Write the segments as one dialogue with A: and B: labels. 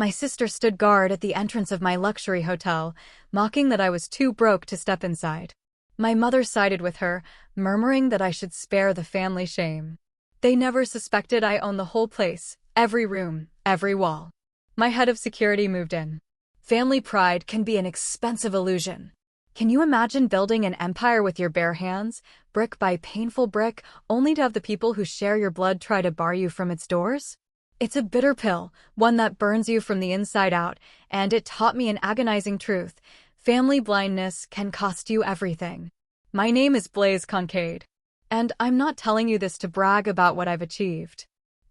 A: My sister stood guard at the entrance of my luxury hotel, mocking that I was too broke to step inside. My mother sided with her, murmuring that I should spare the family shame. They never suspected I owned the whole place, every room, every wall. My head of security moved in. Family pride can be an expensive illusion. Can you imagine building an empire with your bare hands, brick by painful brick, only to have the people who share your blood try to bar you from its doors? It's a bitter pill, one that burns you from the inside out, and it taught me an agonizing truth. Family blindness can cost you everything. My name is Blaise Concade, and I'm not telling you this to brag about what I've achieved.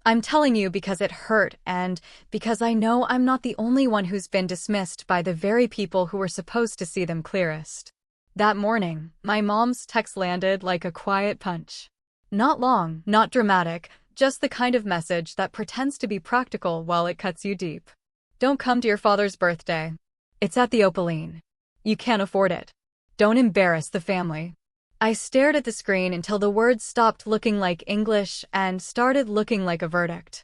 A: I'm telling you because it hurt and because I know I'm not the only one who's been dismissed by the very people who were supposed to see them clearest. That morning, my mom's text landed like a quiet punch. Not long, not dramatic, just the kind of message that pretends to be practical while it cuts you deep. Don't come to your father's birthday. It's at the Opaline. You can't afford it. Don't embarrass the family. I stared at the screen until the words stopped looking like English and started looking like a verdict.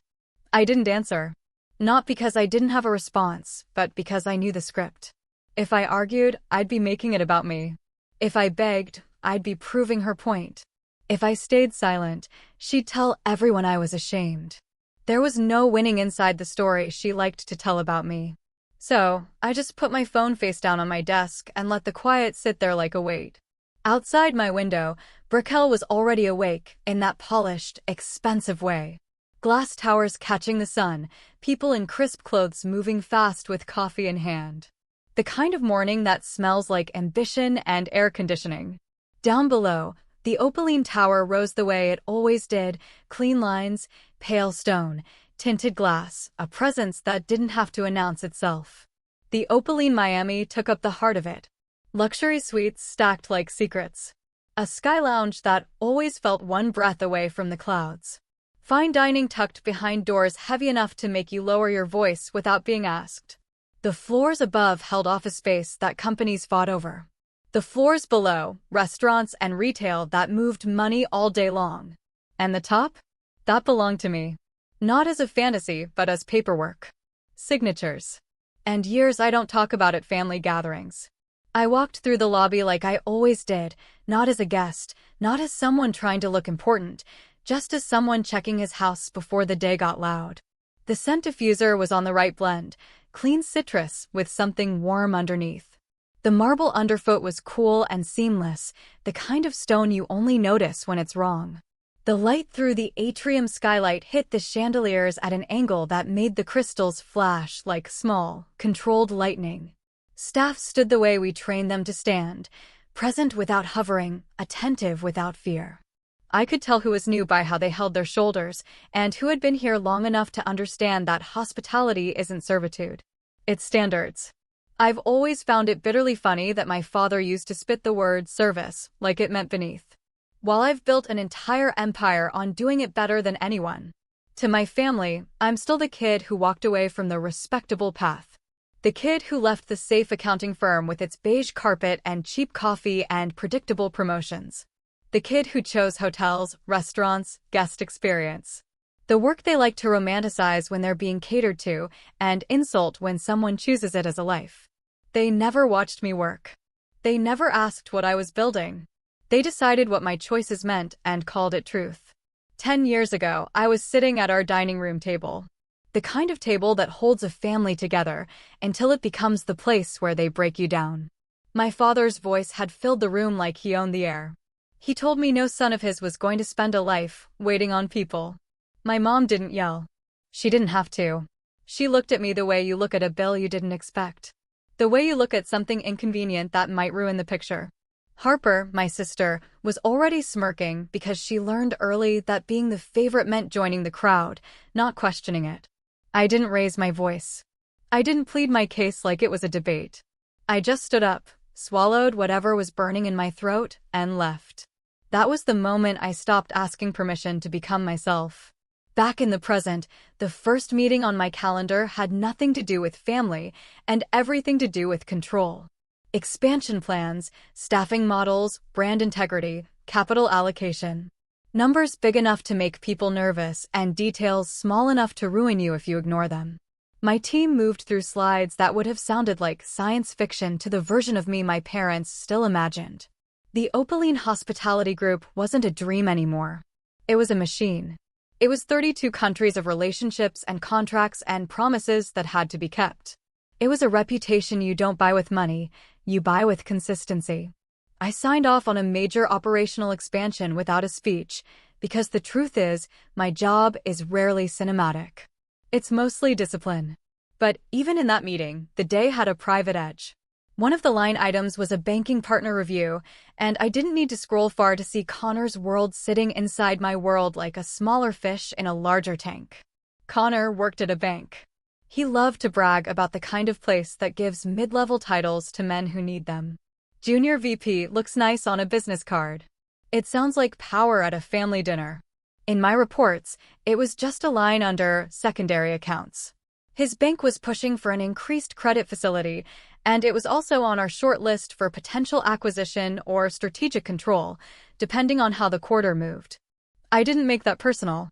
A: I didn't answer. Not because I didn't have a response, but because I knew the script. If I argued, I'd be making it about me. If I begged, I'd be proving her point. If I stayed silent, she'd tell everyone I was ashamed. There was no winning inside the story she liked to tell about me. So, I just put my phone face down on my desk and let the quiet sit there like a weight. Outside my window, Brickell was already awake, in that polished, expensive way. Glass towers catching the sun, people in crisp clothes moving fast with coffee in hand. The kind of morning that smells like ambition and air conditioning. Down below, the Opaline Tower rose the way it always did, clean lines, pale stone, tinted glass, a presence that didn't have to announce itself. The Opaline Miami took up the heart of it. Luxury suites stacked like secrets. A sky lounge that always felt one breath away from the clouds. Fine dining tucked behind doors heavy enough to make you lower your voice without being asked. The floors above held office space that companies fought over. The floors below, restaurants and retail that moved money all day long. And the top? That belonged to me. Not as a fantasy, but as paperwork. Signatures. And years I don't talk about at family gatherings. I walked through the lobby like I always did, not as a guest, not as someone trying to look important, just as someone checking his house before the day got loud. The scent diffuser was on the right blend, clean citrus with something warm underneath. The marble underfoot was cool and seamless, the kind of stone you only notice when it's wrong. The light through the atrium skylight hit the chandeliers at an angle that made the crystals flash like small, controlled lightning. Staff stood the way we trained them to stand, present without hovering, attentive without fear. I could tell who was new by how they held their shoulders, and who had been here long enough to understand that hospitality isn't servitude. It's standards. I've always found it bitterly funny that my father used to spit the word service like it meant beneath. While I've built an entire empire on doing it better than anyone. To my family, I'm still the kid who walked away from the respectable path. The kid who left the safe accounting firm with its beige carpet and cheap coffee and predictable promotions. The kid who chose hotels, restaurants, guest experience. The work they like to romanticize when they're being catered to, and insult when someone chooses it as a life. They never watched me work. They never asked what I was building. They decided what my choices meant and called it truth. 10 years ago, I was sitting at our dining room table. The kind of table that holds a family together until it becomes the place where they break you down. My father's voice had filled the room like he owned the air. He told me no son of his was going to spend a life waiting on people. My mom didn't yell. She didn't have to. She looked at me the way you look at a bill you didn't expect. The way you look at something inconvenient that might ruin the picture. Harper, my sister, was already smirking because she learned early that being the favorite meant joining the crowd, not questioning it. I didn't raise my voice. I didn't plead my case like it was a debate. I just stood up, swallowed whatever was burning in my throat, and left. That was the moment I stopped asking permission to become myself. Back in the present, the first meeting on my calendar had nothing to do with family and everything to do with control. Expansion plans, staffing models, brand integrity, capital allocation. Numbers big enough to make people nervous and details small enough to ruin you if you ignore them. My team moved through slides that would have sounded like science fiction to the version of me my parents still imagined. The Opaline Hospitality Group wasn't a dream anymore. It was a machine. It was 32 countries of relationships and contracts and promises that had to be kept. It was a reputation you don't buy with money, you buy with consistency. I signed off on a major operational expansion without a speech, because the truth is, my job is rarely cinematic. It's mostly discipline. But even in that meeting, the day had a private edge. One of the line items was a banking partner review, and I didn't need to scroll far to see Connor's world sitting inside my world like a smaller fish in a larger tank. Connor worked at a bank. He loved to brag about the kind of place that gives mid-level titles to men who need them. Junior VP looks nice on a business card. It sounds like power at a family dinner. In my reports, it was just a line under secondary accounts. His bank was pushing for an increased credit facility, and it was also on our short list for potential acquisition or strategic control, depending on how the quarter moved. I didn't make that personal.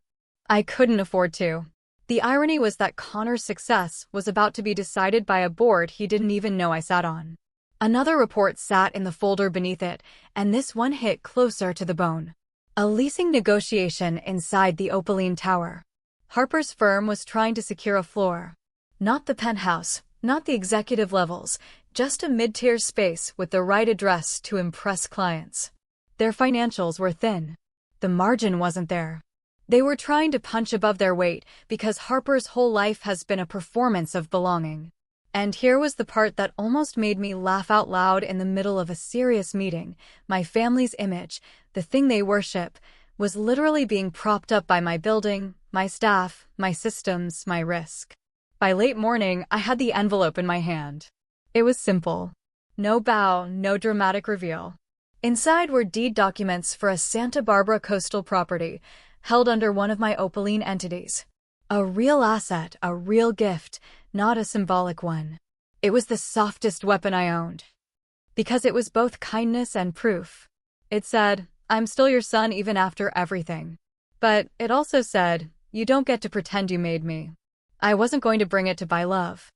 A: I couldn't afford to. The irony was that Connor's success was about to be decided by a board he didn't even know I sat on. Another report sat in the folder beneath it, and this one hit closer to the bone. A leasing negotiation inside the Opaline Tower. Harper's firm was trying to secure a floor. Not the penthouse, not the executive levels, just a mid-tier space with the right address to impress clients. Their financials were thin. The margin wasn't there. They were trying to punch above their weight because Harper's whole life has been a performance of belonging. And here was the part that almost made me laugh out loud in the middle of a serious meeting. My family's image, the thing they worship, was literally being propped up by my building, my staff, my systems, my risk. By late morning, I had the envelope in my hand. It was simple. No bow, no dramatic reveal. Inside were deed documents for a Santa Barbara coastal property, held under one of my Opaline entities. A real asset, a real gift, not a symbolic one. It was the softest weapon I owned. Because it was both kindness and proof. It said, I'm still your son even after everything. But it also said, you don't get to pretend you made me. I wasn't going to bring it to buy love.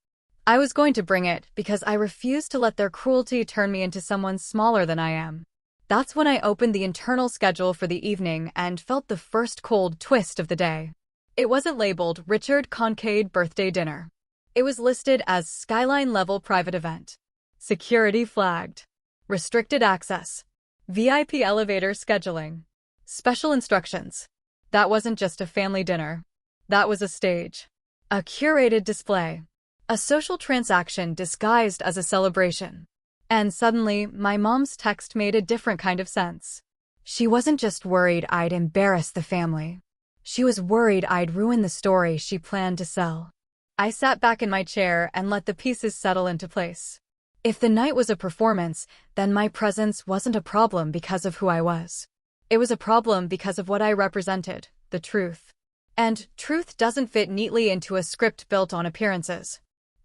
A: I was going to bring it because I refused to let their cruelty turn me into someone smaller than I am. That's when I opened the internal schedule for the evening and felt the first cold twist of the day. It wasn't labeled Richard Concade Birthday Dinner. It was listed as Skyline Level Private Event. Security flagged. Restricted access. VIP elevator scheduling. Special instructions. That wasn't just a family dinner. That was a stage. A curated display. A social transaction disguised as a celebration. And suddenly, my mom's text made a different kind of sense. She wasn't just worried I'd embarrass the family. She was worried I'd ruin the story she planned to sell. I sat back in my chair and let the pieces settle into place. If the night was a performance, then my presence wasn't a problem because of who I was. It was a problem because of what I represented, the truth. And truth doesn't fit neatly into a script built on appearances.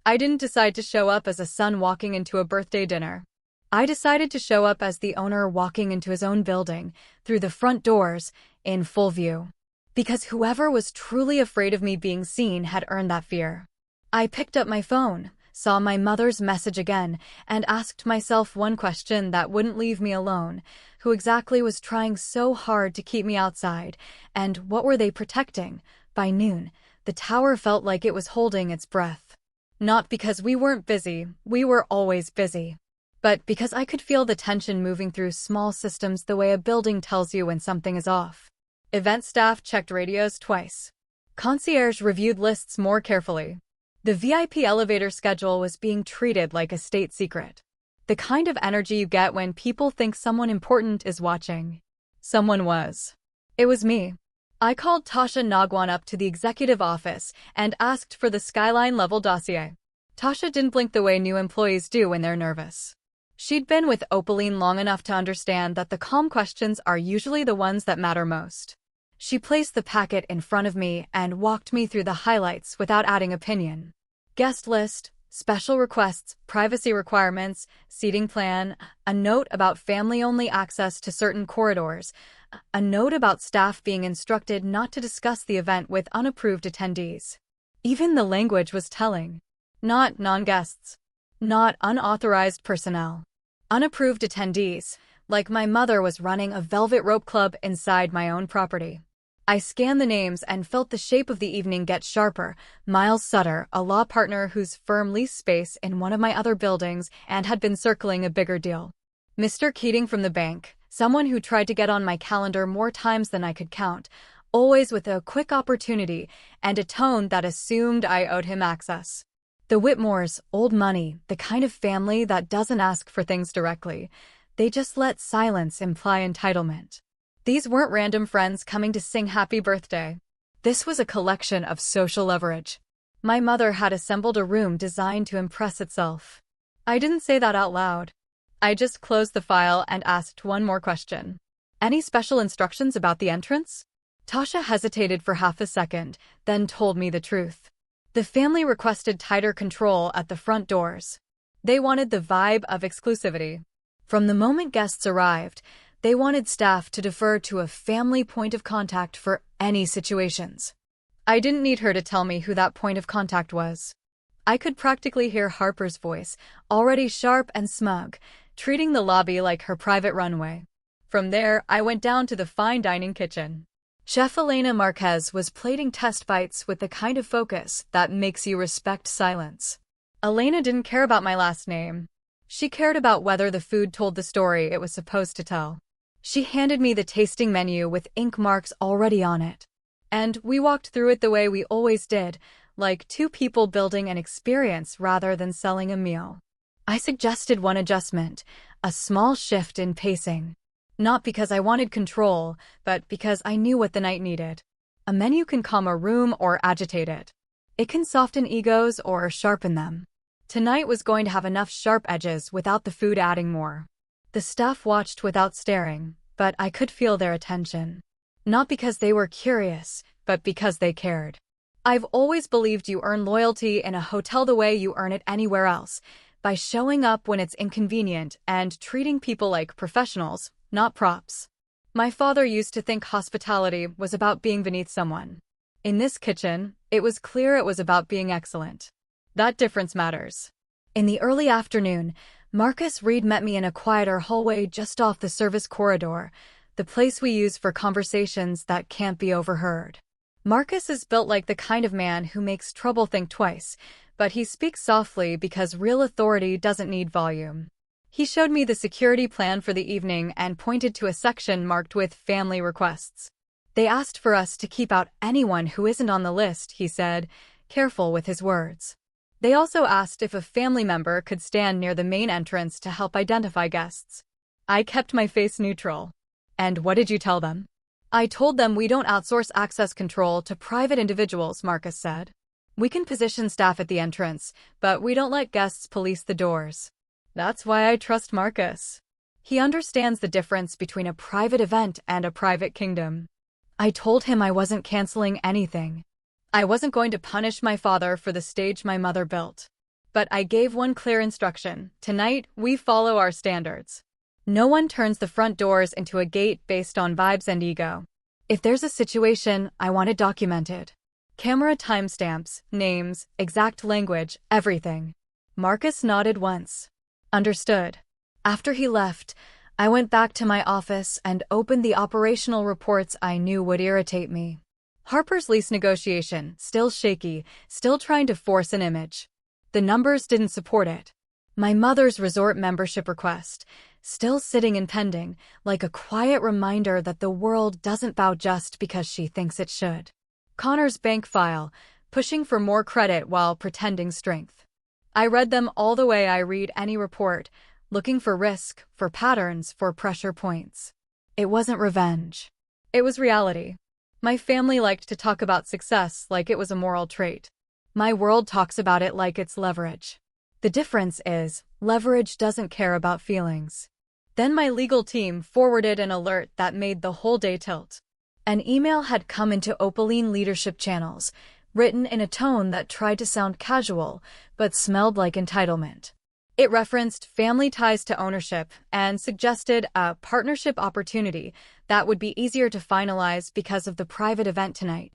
A: I didn't decide to show up as a son walking into a birthday dinner. I decided to show up as the owner walking into his own building, through the front doors, in full view. Because whoever was truly afraid of me being seen had earned that fear. I picked up my phone, saw my mother's message again, and asked myself one question that wouldn't leave me alone. Who exactly was trying so hard to keep me outside, and what were they protecting? By noon, the tower felt like it was holding its breath. Not because we weren't busy, we were always busy. But because I could feel the tension moving through small systems the way a building tells you when something is off. Event staff checked radios twice. Concierge reviewed lists more carefully. The VIP elevator schedule was being treated like a state secret. The kind of energy you get when people think someone important is watching. Someone was. It was me. I called Tasha Nagwan up to the executive office and asked for the Skyline level dossier. Tasha didn't blink the way new employees do when they're nervous. She'd been with Opaline long enough to understand that the calm questions are usually the ones that matter most. She placed the packet in front of me and walked me through the highlights without adding opinion. Guest list, special requests, privacy requirements, seating plan, a note about family-only access to certain corridors, a note about staff being instructed not to discuss the event with unapproved attendees. Even the language was telling. Not non-guests. Not unauthorized personnel. Unapproved attendees, like my mother was running a velvet rope club inside my own property. I scanned the names and felt the shape of the evening get sharper. Miles Sutter, a law partner whose firm leased space in one of my other buildings and had been circling a bigger deal. Mr. Keating from the bank, someone who tried to get on my calendar more times than I could count, always with a quick opportunity and a tone that assumed I owed him access. The Whitmores, old money, the kind of family that doesn't ask for things directly. They just let silence imply entitlement. These weren't random friends coming to sing happy birthday. This was a collection of social leverage. My mother had assembled a room designed to impress itself. I didn't say that out loud. I just closed the file and asked one more question. Any special instructions about the entrance? Tasha hesitated for half a second, then told me the truth. The family requested tighter control at the front doors. They wanted the vibe of exclusivity. From the moment guests arrived, they wanted staff to defer to a family point of contact for any situations. I didn't need her to tell me who that point of contact was. I could practically hear Harper's voice, already sharp and smug, treating the lobby like her private runway. From there, I went down to the fine dining kitchen. Chef Elena Marquez was plating test bites with the kind of focus that makes you respect silence. Elena didn't care about my last name. She cared about whether the food told the story it was supposed to tell. She handed me the tasting menu with ink marks already on it. And we walked through it the way we always did, like two people building an experience rather than selling a meal. I suggested one adjustment, a small shift in pacing. Not because I wanted control, but because I knew what the night needed. A menu can calm a room or agitate it. It can soften egos or sharpen them. Tonight was going to have enough sharp edges without the food adding more. The staff watched without staring, but I could feel their attention. Not because they were curious, but because they cared. I've always believed you earn loyalty in a hotel the way you earn it anywhere else, by showing up when it's inconvenient and treating people like professionals, not props. My father used to think hospitality was about being beneath someone. In this kitchen, it was clear it was about being excellent. That difference matters. In the early afternoon, Marcus Reed met me in a quieter hallway just off the service corridor, the place we use for conversations that can't be overheard. Marcus is built like the kind of man who makes trouble think twice, but he speaks softly because real authority doesn't need volume. He showed me the security plan for the evening and pointed to a section marked with family requests. They asked for us to keep out anyone who isn't on the list, he said, careful with his words. They also asked if a family member could stand near the main entrance to help identify guests. I kept my face neutral. And what did you tell them? I told them we don't outsource access control to private individuals, Marcus said. We can position staff at the entrance, but we don't let guests police the doors. That's why I trust Marcus. He understands the difference between a private event and a private kingdom. I told him I wasn't canceling anything. I wasn't going to punish my father for the stage my mother built. But I gave one clear instruction. Tonight, we follow our standards. No one turns the front doors into a gate based on vibes and ego. If there's a situation, I want it documented. Camera timestamps, names, exact language, everything. Marcus nodded once. Understood. After he left, I went back to my office and opened the operational reports I knew would irritate me. Harper's lease negotiation, still shaky, still trying to force an image. The numbers didn't support it. My mother's resort membership request, still sitting and pending, like a quiet reminder that the world doesn't bow just because she thinks it should. Connor's bank file, pushing for more credit while pretending strength. I read them all the way I read any report, looking for risk, for patterns, for pressure points. It wasn't revenge. It was reality. My family liked to talk about success like it was a moral trait. My world talks about it like it's leverage. The difference is, leverage doesn't care about feelings. Then my legal team forwarded an alert that made the whole day tilt. An email had come into Opaline leadership channels, written in a tone that tried to sound casual, but smelled like entitlement. It referenced family ties to ownership and suggested a partnership opportunity that would be easier to finalize because of the private event tonight.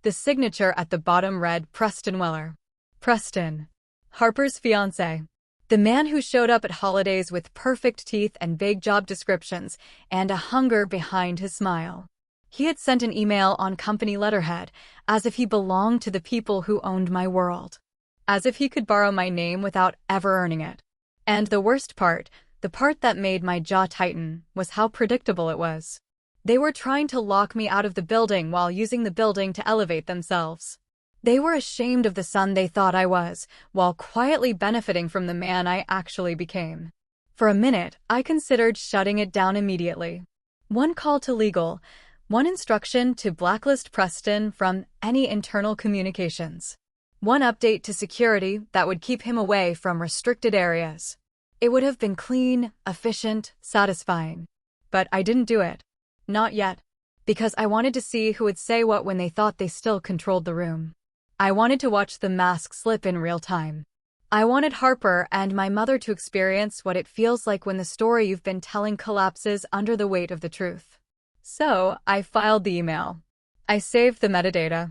A: The signature at the bottom read Preston Weller. Preston. Harper's fiancé. The man who showed up at holidays with perfect teeth and vague job descriptions, and a hunger behind his smile. He had sent an email on company letterhead, as if he belonged to the people who owned my world. As if he could borrow my name without ever earning it. And the worst part, the part that made my jaw tighten, was how predictable it was. They were trying to lock me out of the building while using the building to elevate themselves. They were ashamed of the son they thought I was, while quietly benefiting from the man I actually became. For a minute, I considered shutting it down immediately. One call to legal, one instruction to blacklist Preston from any internal communications. One update to security that would keep him away from restricted areas. It would have been clean, efficient, satisfying. But I didn't do it. Not yet. Because I wanted to see who would say what when they thought they still controlled the room. I wanted to watch the mask slip in real time. I wanted Harper and my mother to experience what it feels like when the story you've been telling collapses under the weight of the truth. So, I filed the email. I saved the metadata.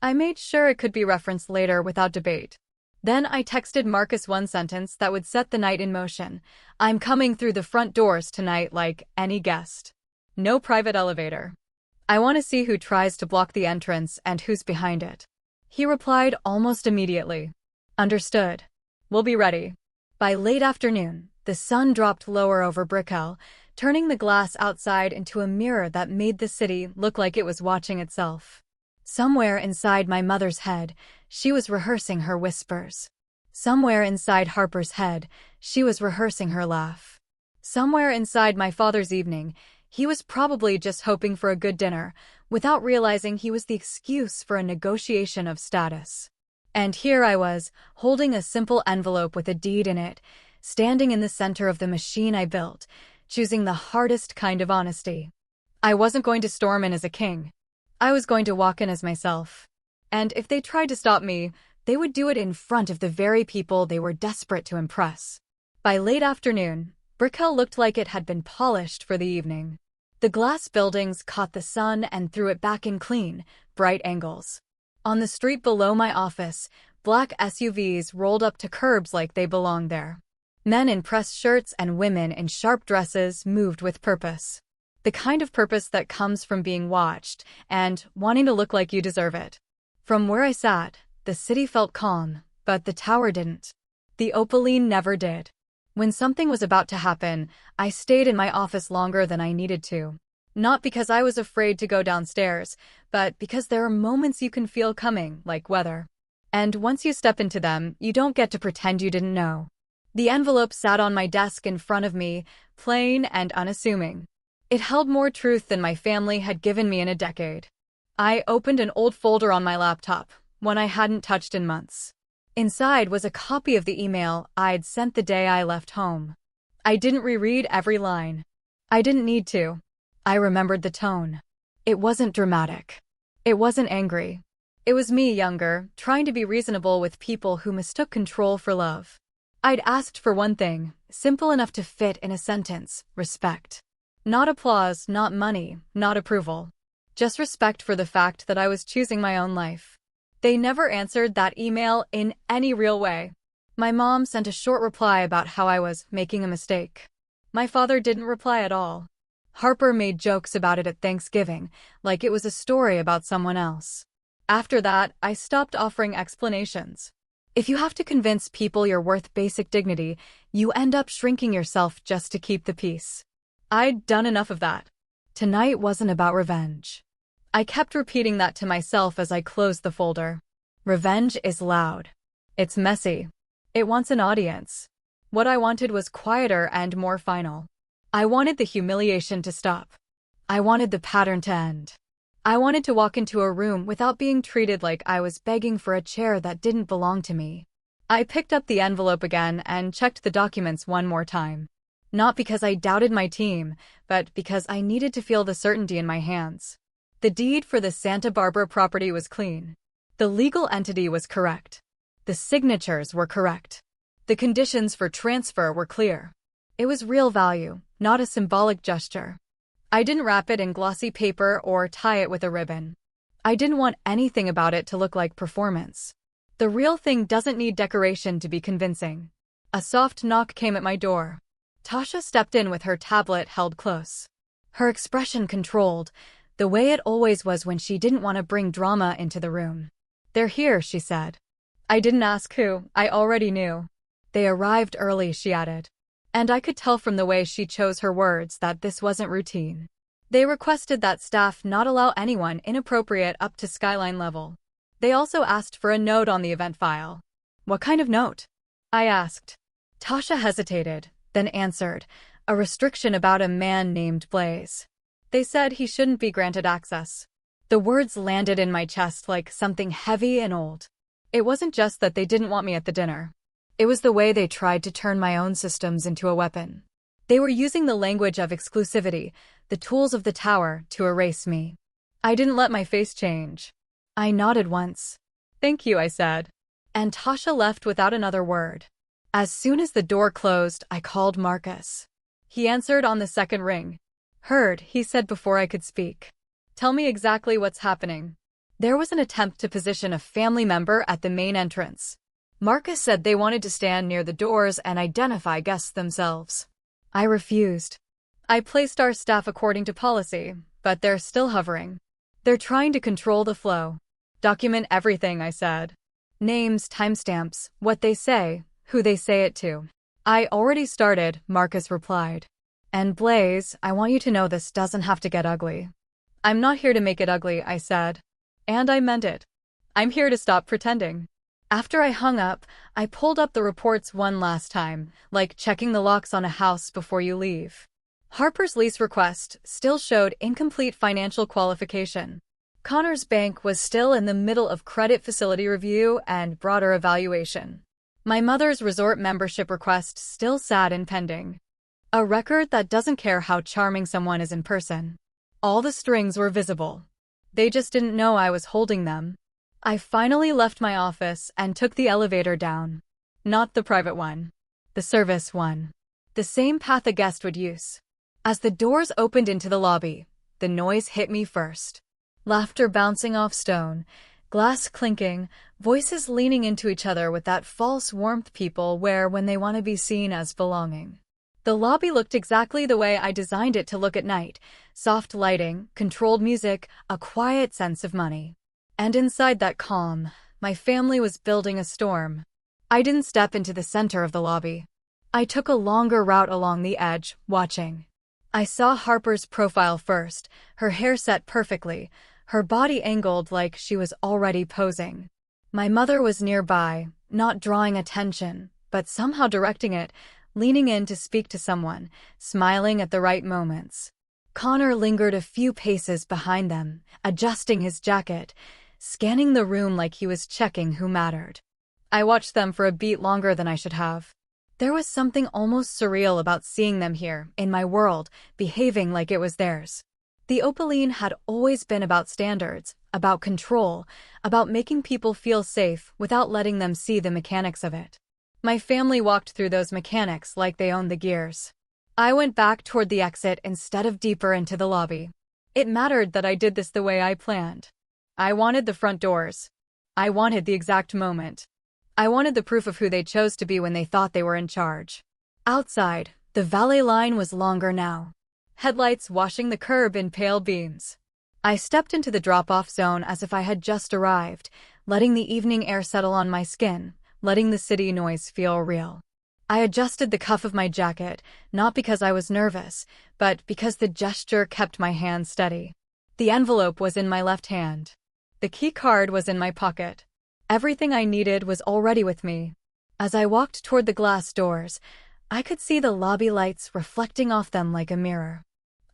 A: I made sure it could be referenced later without debate. Then I texted Marcus one sentence that would set the night in motion. I'm coming through the front doors tonight like any guest. No private elevator. I want to see who tries to block the entrance and who's behind it. He replied almost immediately. Understood. We'll be ready. By late afternoon, the sun dropped lower over Brickell, turning the glass outside into a mirror that made the city look like it was watching itself. Somewhere inside my mother's head, she was rehearsing her whispers. Somewhere inside Harper's head, she was rehearsing her laugh. Somewhere inside my father's evening, he was probably just hoping for a good dinner, without realizing he was the excuse for a negotiation of status. And here I was, holding a simple envelope with a deed in it, standing in the center of the machine I built, choosing the hardest kind of honesty. I wasn't going to storm in as a king. I was going to walk in as myself. And if they tried to stop me, they would do it in front of the very people they were desperate to impress. By late afternoon, Brickell looked like it had been polished for the evening. The glass buildings caught the sun and threw it back in clean, bright angles. On the street below my office, black SUVs rolled up to curbs like they belonged there. Men in pressed shirts and women in sharp dresses moved with purpose. The kind of purpose that comes from being watched and wanting to look like you deserve it. From where I sat, the city felt calm, but the tower didn't. The Opaline never did. When something was about to happen, I stayed in my office longer than I needed to. Not because I was afraid to go downstairs, but because there are moments you can feel coming, like weather. And once you step into them, you don't get to pretend you didn't know. The envelope sat on my desk in front of me, plain and unassuming. It held more truth than my family had given me in a decade. I opened an old folder on my laptop, one I hadn't touched in months. Inside was a copy of the email I'd sent the day I left home. I didn't reread every line. I didn't need to. I remembered the tone. It wasn't dramatic. It wasn't angry. It was me, younger, trying to be reasonable with people who mistook control for love. I'd asked for one thing, simple enough to fit in a sentence: respect. Not applause, not money, not approval. Just respect for the fact that I was choosing my own life. They never answered that email in any real way. My mom sent a short reply about how I was making a mistake. My father didn't reply at all. Harper made jokes about it at Thanksgiving, like it was a story about someone else. After that, I stopped offering explanations. If you have to convince people you're worth basic dignity, you end up shrinking yourself just to keep the peace. I'd done enough of that. Tonight wasn't about revenge. I kept repeating that to myself as I closed the folder. Revenge is loud. It's messy. It wants an audience. What I wanted was quieter and more final. I wanted the humiliation to stop. I wanted the pattern to end. I wanted to walk into a room without being treated like I was begging for a chair that didn't belong to me. I picked up the envelope again and checked the documents one more time. Not because I doubted my team, but because I needed to feel the certainty in my hands. The deed for the Santa Barbara property was clean. The legal entity was correct. The signatures were correct. The conditions for transfer were clear. It was real value, not a symbolic gesture. I didn't wrap it in glossy paper or tie it with a ribbon. I didn't want anything about it to look like performance. The real thing doesn't need decoration to be convincing. A soft knock came at my door. Tasha stepped in with her tablet held close. Her expression controlled, the way it always was when she didn't want to bring drama into the room. "They're here," she said. I didn't ask who, I already knew. "They arrived early," she added. And I could tell from the way she chose her words that this wasn't routine. They requested that staff not allow anyone inappropriate up to skyline level. They also asked for a note on the event file. "What kind of note?" I asked. Tasha hesitated, then answered, "A restriction about a man named Blaze. They said he shouldn't be granted access." The words landed in my chest like something heavy and old. It wasn't just that they didn't want me at the dinner. It was the way they tried to turn my own systems into a weapon. They were using the language of exclusivity, the tools of the tower, to erase me. I didn't let my face change. I nodded once. "Thank you," I said. And Tasha left without another word. As soon as the door closed, I called Marcus. He answered on the second ring. "Heard," he said before I could speak. "Tell me exactly what's happening." There was an attempt to position a family member at the main entrance. Marcus said they wanted to stand near the doors and identify guests themselves. I refused. "I placed our staff according to policy, but they're still hovering. They're trying to control the flow." "Document everything," I said. "Names, timestamps, what they say, who they say it to." "I already started," Marcus replied. "And Blaze, I want you to know this doesn't have to get ugly." "I'm not here to make it ugly," I said. And I meant it. I'm here to stop pretending. After I hung up, I pulled up the reports one last time, like checking the locks on a house before you leave. Harper's lease request still showed incomplete financial qualification. Connor's bank was still in the middle of credit facility review and broader evaluation. My mother's resort membership request still sat in pending. A record that doesn't care how charming someone is in person. All the strings were visible. They just didn't know I was holding them. I finally left my office and took the elevator down. Not the private one. The service one. The same path a guest would use. As the doors opened into the lobby, the noise hit me first. Laughter bouncing off stone, glass clinking, voices leaning into each other with that false warmth people wear when they want to be seen as belonging. The lobby looked exactly the way I designed it to look at night. Soft lighting, controlled music, a quiet sense of money. And inside that calm, my family was building a storm. I didn't step into the center of the lobby. I took a longer route along the edge, watching. I saw Harper's profile first, her hair set perfectly, her body angled like she was already posing. My mother was nearby, not drawing attention, but somehow directing it, leaning in to speak to someone, smiling at the right moments. Connor lingered a few paces behind them, adjusting his jacket, scanning the room like he was checking who mattered. I watched them for a beat longer than I should have. There was something almost surreal about seeing them here, in my world, behaving like it was theirs. The Opaline had always been about standards, about control, about making people feel safe without letting them see the mechanics of it. My family walked through those mechanics like they owned the gears. I went back toward the exit instead of deeper into the lobby. It mattered that I did this the way I planned. I wanted the front doors. I wanted the exact moment. I wanted the proof of who they chose to be when they thought they were in charge. Outside, the valet line was longer now. Headlights washing the curb in pale beams. I stepped into the drop-off zone as if I had just arrived, letting the evening air settle on my skin, letting the city noise feel real. I adjusted the cuff of my jacket, not because I was nervous, but because the gesture kept my hand steady. The envelope was in my left hand. The key card was in my pocket. Everything I needed was already with me. As I walked toward the glass doors, I could see the lobby lights reflecting off them like a mirror.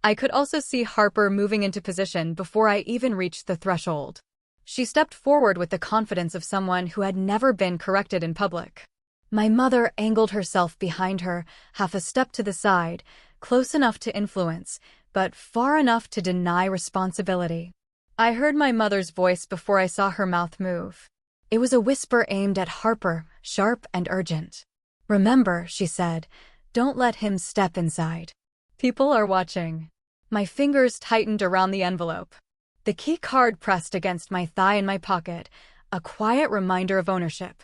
A: I could also see Harper moving into position before I even reached the threshold. She stepped forward with the confidence of someone who had never been corrected in public. My mother angled herself behind her, half a step to the side, close enough to influence, but far enough to deny responsibility. I heard my mother's voice before I saw her mouth move. It was a whisper aimed at Harper, sharp and urgent. "Remember," she said, "don't let him step inside. People are watching." My fingers tightened around the envelope. The key card pressed against my thigh in my pocket, a quiet reminder of ownership.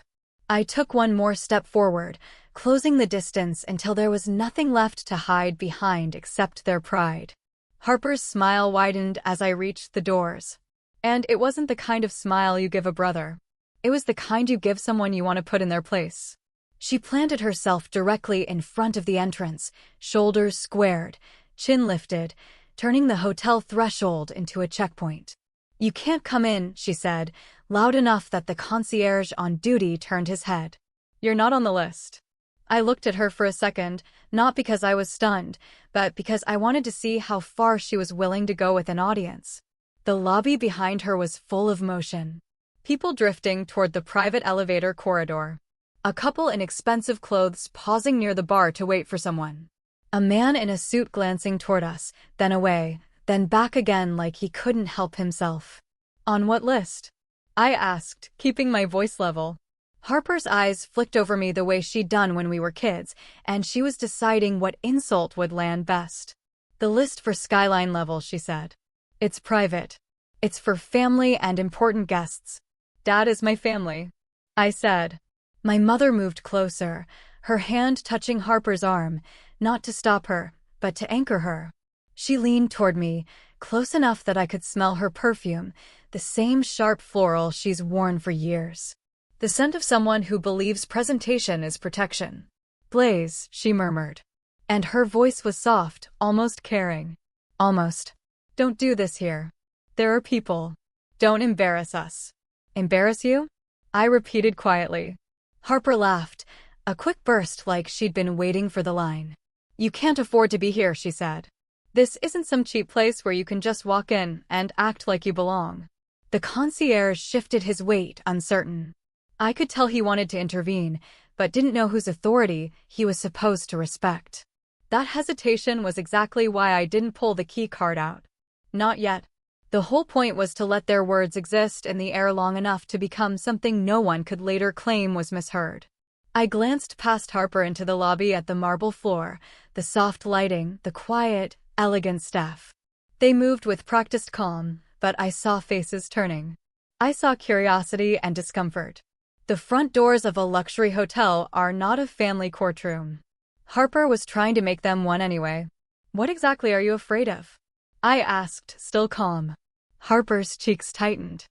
A: I took one more step forward, closing the distance until there was nothing left to hide behind except their pride. Harper's smile widened as I reached the doors. And it wasn't the kind of smile you give a brother. It was the kind you give someone you want to put in their place. She planted herself directly in front of the entrance, shoulders squared, chin lifted, turning the hotel threshold into a checkpoint. "You can't come in," she said, loud enough that the concierge on duty turned his head. "You're not on the list." I looked at her for a second, not because I was stunned, but because I wanted to see how far she was willing to go with an audience. The lobby behind her was full of motion. People drifting toward the private elevator corridor. A couple in expensive clothes pausing near the bar to wait for someone. A man in a suit glancing toward us, then away, then back again like he couldn't help himself. "On what list?" I asked, keeping my voice level. Harper's eyes flicked over me the way she'd done when we were kids, and she was deciding what insult would land best. "The list for Skyline level," she said. "It's private. It's for family and important guests." "Dad is my family," I said. My mother moved closer, her hand touching Harper's arm, not to stop her, but to anchor her. She leaned toward me, close enough that I could smell her perfume, the same sharp floral she's worn for years. The scent of someone who believes presentation is protection. "Blaze," she murmured. And her voice was soft, almost caring. "Almost. Don't do this here. There are people. Don't embarrass us." "Embarrass you?" I repeated quietly. Harper laughed, a quick burst like she'd been waiting for the line. "You can't afford to be here," she said. "This isn't some cheap place where you can just walk in and act like you belong." The concierge shifted his weight, uncertain. I could tell he wanted to intervene, but didn't know whose authority he was supposed to respect. That hesitation was exactly why I didn't pull the key card out. Not yet. The whole point was to let their words exist in the air long enough to become something no one could later claim was misheard. I glanced past Harper into the lobby at the marble floor, the soft lighting, the quiet, elegant staff. They moved with practiced calm, but I saw faces turning. I saw curiosity and discomfort. The front doors of a luxury hotel are not a family courtroom. Harper was trying to make them one anyway. "What exactly are you afraid of?" I asked, still calm. Harper's cheeks tightened.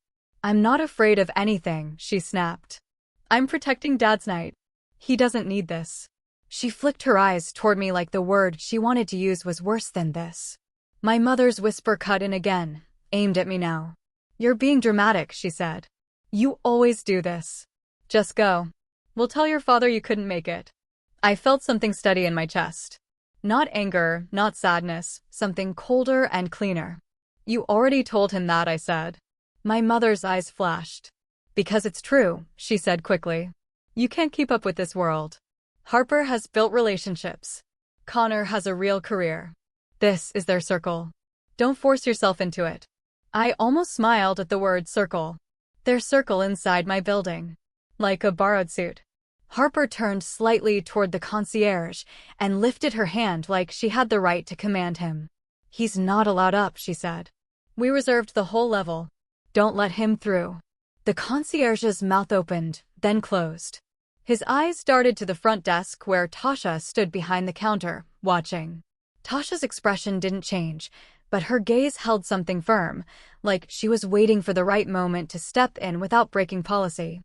A: "I'm not afraid of anything," she snapped. "I'm protecting Dad's night. He doesn't need this." She flicked her eyes toward me like the word she wanted to use was worse than this. My mother's whisper cut in again, aimed at me now. "You're being dramatic," she said. "You always do this. Just go. We'll tell your father you couldn't make it." I felt something steady in my chest. Not anger, not sadness, something colder and cleaner. "You already told him that," I said. My mother's eyes flashed. "Because it's true," she said quickly. "You can't keep up with this world. Harper has built relationships. Connor has a real career. This is their circle. Don't force yourself into it." I almost smiled at the word circle. Their circle inside my building. Like a borrowed suit. Harper turned slightly toward the concierge and lifted her hand like she had the right to command him. "He's not allowed up," she said. "We reserved the whole level. Don't let him through." The concierge's mouth opened, then closed. His eyes darted to the front desk where Tasha stood behind the counter, watching. Tasha's expression didn't change, but her gaze held something firm, like she was waiting for the right moment to step in without breaking policy.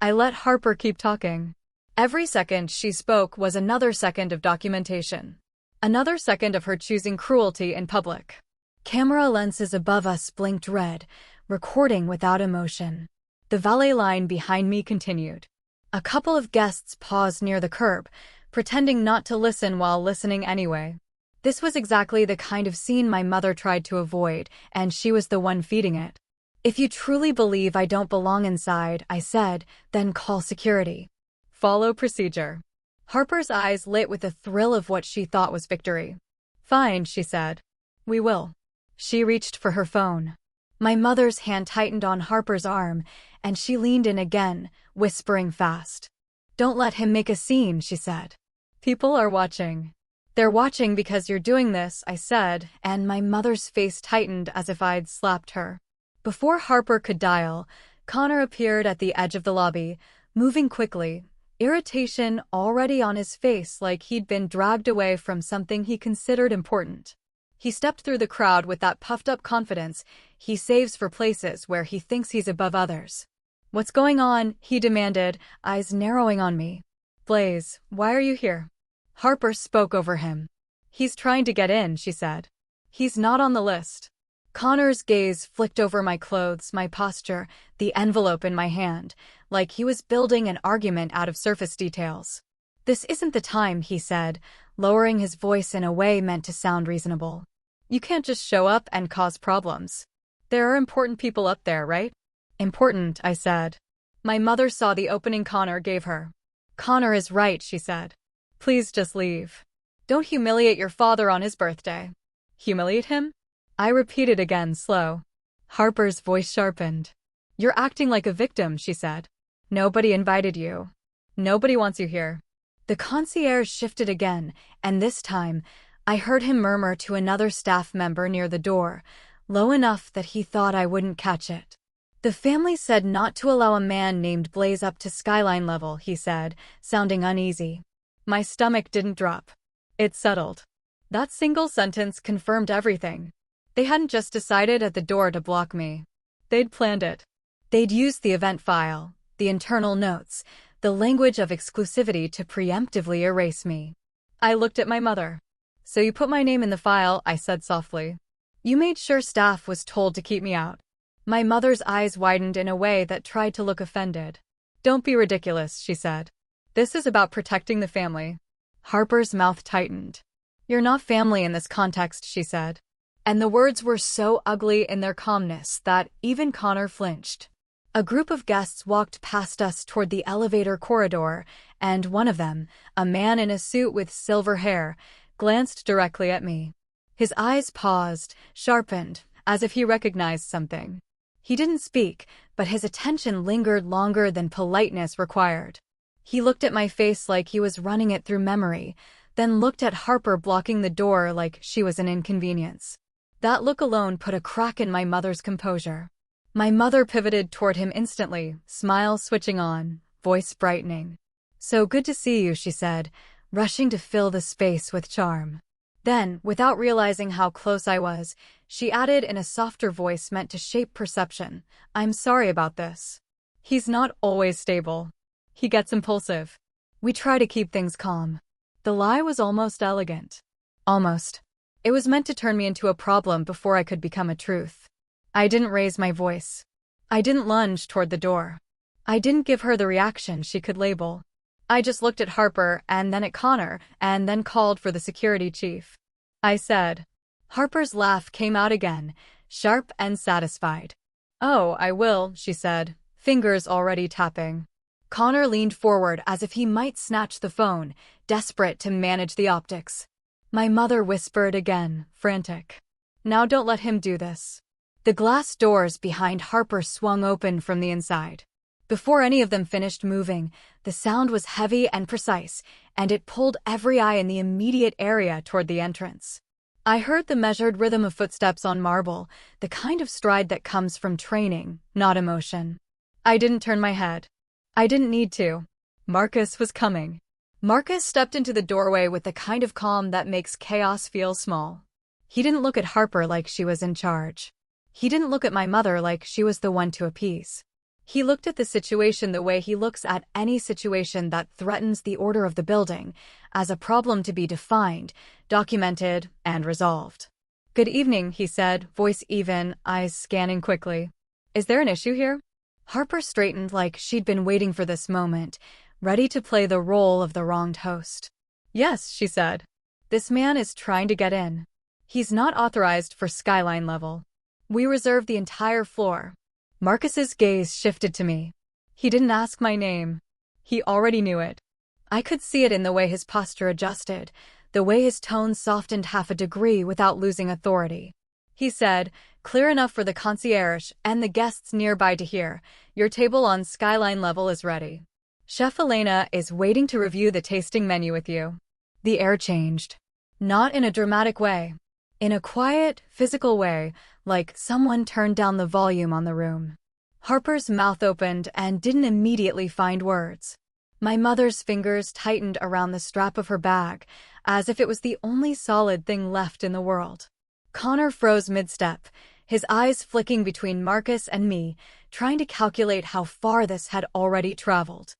A: I let Harper keep talking. Every second she spoke was another second of documentation. Another second of her choosing cruelty in public. Camera lenses above us blinked red, recording without emotion. The valet line behind me continued. A couple of guests paused near the curb, pretending not to listen while listening anyway. This was exactly the kind of scene my mother tried to avoid, and she was the one feeding it. "If you truly believe I don't belong inside," I said, "then call security. Follow procedure." Harper's eyes lit with a thrill of what she thought was victory. "Fine," she said. "We will." She reached for her phone. My mother's hand tightened on Harper's arm, and she leaned in again, whispering fast. "Don't let him make a scene," she said. "People are watching." "They're watching because you're doing this," I said, and my mother's face tightened as if I'd slapped her. Before Harper could dial, Connor appeared at the edge of the lobby, moving quickly, irritation already on his face like he'd been dragged away from something he considered important. He stepped through the crowd with that puffed-up confidence he saves for places where he thinks he's above others. "What's going on?" he demanded, eyes narrowing on me. "Blaze, why are you here?" Harper spoke over him. "He's trying to get in," she said. "He's not on the list." Connor's gaze flicked over my clothes, my posture, the envelope in my hand, like he was building an argument out of surface details. "This isn't the time," he said, lowering his voice in a way meant to sound reasonable. "You can't just show up and cause problems. There are important people up there, right?" "Important," I said. My mother saw the opening Connor gave her. "Connor is right," she said. "Please just leave. Don't humiliate your father on his birthday." "Humiliate him?" I repeated again, slow. Harper's voice sharpened. "You're acting like a victim," she said. "Nobody invited you. Nobody wants you here." The concierge shifted again, and this time, I heard him murmur to another staff member near the door, low enough that he thought I wouldn't catch it. "The family said not to allow a man named Blaze up to skyline level," he said, sounding uneasy. My stomach didn't drop. It settled. That single sentence confirmed everything. They hadn't just decided at the door to block me. They'd planned it. They'd used the event file, the internal notes, the language of exclusivity to preemptively erase me. I looked at my mother. "So you put my name in the file," I said softly. "You made sure staff was told to keep me out." My mother's eyes widened in a way that tried to look offended. "Don't be ridiculous," she said. "This is about protecting the family." Harper's mouth tightened. "You're not family in this context," she said. And the words were so ugly in their calmness that even Connor flinched. A group of guests walked past us toward the elevator corridor, and one of them, a man in a suit with silver hair, glanced directly at me. His eyes paused, sharpened, as if he recognized something. He didn't speak, but his attention lingered longer than politeness required. He looked at my face like he was running it through memory, then looked at Harper blocking the door like she was an inconvenience. That look alone put a crack in my mother's composure. My mother pivoted toward him instantly, smile switching on, voice brightening. "So good to see you," she said, rushing to fill the space with charm. Then, without realizing how close I was, she added in a softer voice meant to shape perception, "I'm sorry about this. He's not always stable. He gets impulsive. We try to keep things calm." The lie was almost elegant. Almost. It was meant to turn me into a problem before I could become a truth. I didn't raise my voice. I didn't lunge toward the door. I didn't give her the reaction she could label. I just looked at Harper and then at Connor and then called for the security chief. I said. Harper's laugh came out again, sharp and satisfied. "Oh, I will," she said, fingers already tapping. Connor leaned forward as if he might snatch the phone, desperate to manage the optics. My mother whispered again, frantic. "Now don't let him do this." The glass doors behind Harper swung open from the inside. Before any of them finished moving, the sound was heavy and precise, and it pulled every eye in the immediate area toward the entrance. I heard the measured rhythm of footsteps on marble, the kind of stride that comes from training, not emotion. I didn't turn my head. I didn't need to. Marcus was coming. Marcus stepped into the doorway with the kind of calm that makes chaos feel small. He didn't look at Harper like she was in charge. He didn't look at my mother like she was the one to appease. He looked at the situation the way he looks at any situation that threatens the order of the building, as a problem to be defined, documented, and resolved. "Good evening," he said, voice even, eyes scanning quickly. "Is there an issue here?" Harper straightened like she'd been waiting for this moment, ready to play the role of the wronged host. "Yes," she said. "This man is trying to get in. He's not authorized for skyline level. We reserve the entire floor." Marcus's gaze shifted to me. He didn't ask my name. He already knew it. I could see it in the way his posture adjusted, the way his tone softened half a degree without losing authority. He said, clear enough for the concierge and the guests nearby to hear, "Your table on skyline level is ready. Chef Elena is waiting to review the tasting menu with you." The air changed. Not in a dramatic way. In a quiet, physical way, like someone turned down the volume on the room. Harper's mouth opened and didn't immediately find words. My mother's fingers tightened around the strap of her bag, as if it was the only solid thing left in the world. Connor froze mid-step, his eyes flicking between Marcus and me, trying to calculate how far this had already traveled.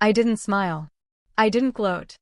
A: I didn't smile. I didn't gloat.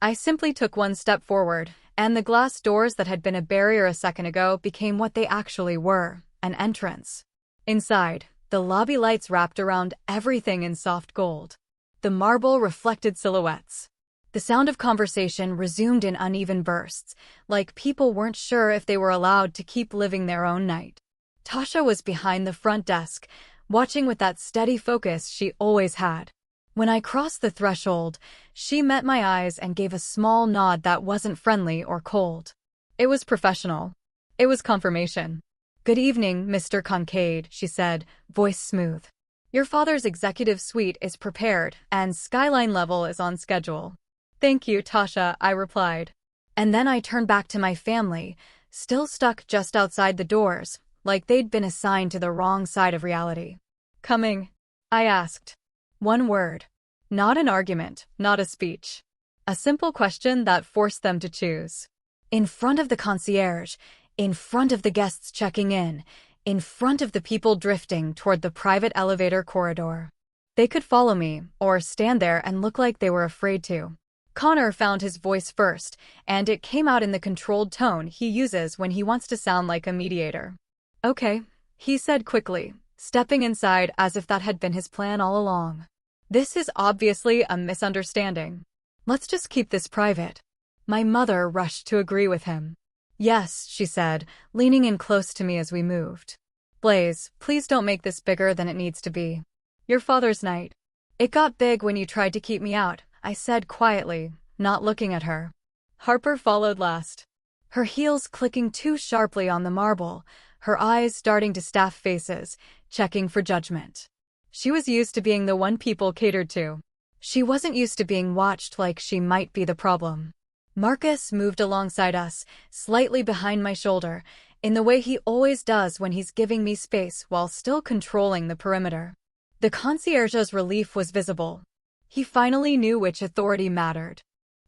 A: I simply took one step forward, and the glass doors that had been a barrier a second ago became what they actually were, an entrance. Inside, the lobby lights wrapped around everything in soft gold. The marble reflected silhouettes. The sound of conversation resumed in uneven bursts, like people weren't sure if they were allowed to keep living their own night. Tasha was behind the front desk, watching with that steady focus she always had. When I crossed the threshold, she met my eyes and gave a small nod that wasn't friendly or cold. It was professional. It was confirmation. "Good evening, Mr. Kincaid," she said, voice smooth. "Your father's executive suite is prepared, and skyline level is on schedule." "Thank you, Tasha," I replied. And then I turned back to my family, still stuck just outside the doors, like they'd been assigned to the wrong side of reality. "Coming?" I asked. One word. Not an argument, not a speech. A simple question that forced them to choose. In front of the concierge, in front of the guests checking in front of the people drifting toward the private elevator corridor. They could follow me, or stand there and look like they were afraid to. Connor found his voice first, and it came out in the controlled tone he uses when he wants to sound like a mediator. "Okay," he said quickly, stepping inside as if that had been his plan all along. "This is obviously a misunderstanding. Let's just keep this private." My mother rushed to agree with him. "Yes," she said, leaning in close to me as we moved. "Blaze, please don't make this bigger than it needs to be. Your father's night. It got big when you tried to keep me out," I said quietly, not looking at her. Harper followed last. Her heels clicking too sharply on the marble, her eyes darting to staff faces, checking for judgment. She was used to being the one people catered to. She wasn't used to being watched like she might be the problem. Marcus moved alongside us, slightly behind my shoulder, in the way he always does when he's giving me space while still controlling the perimeter. The concierge's relief was visible. He finally knew which authority mattered.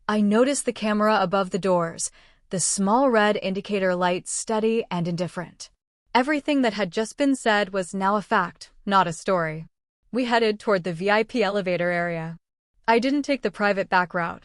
A: I noticed the camera above the doors, the small red indicator light steady and indifferent. Everything that had just been said was now a fact, not a story. We headed toward the VIP elevator area. I didn't take the private back route.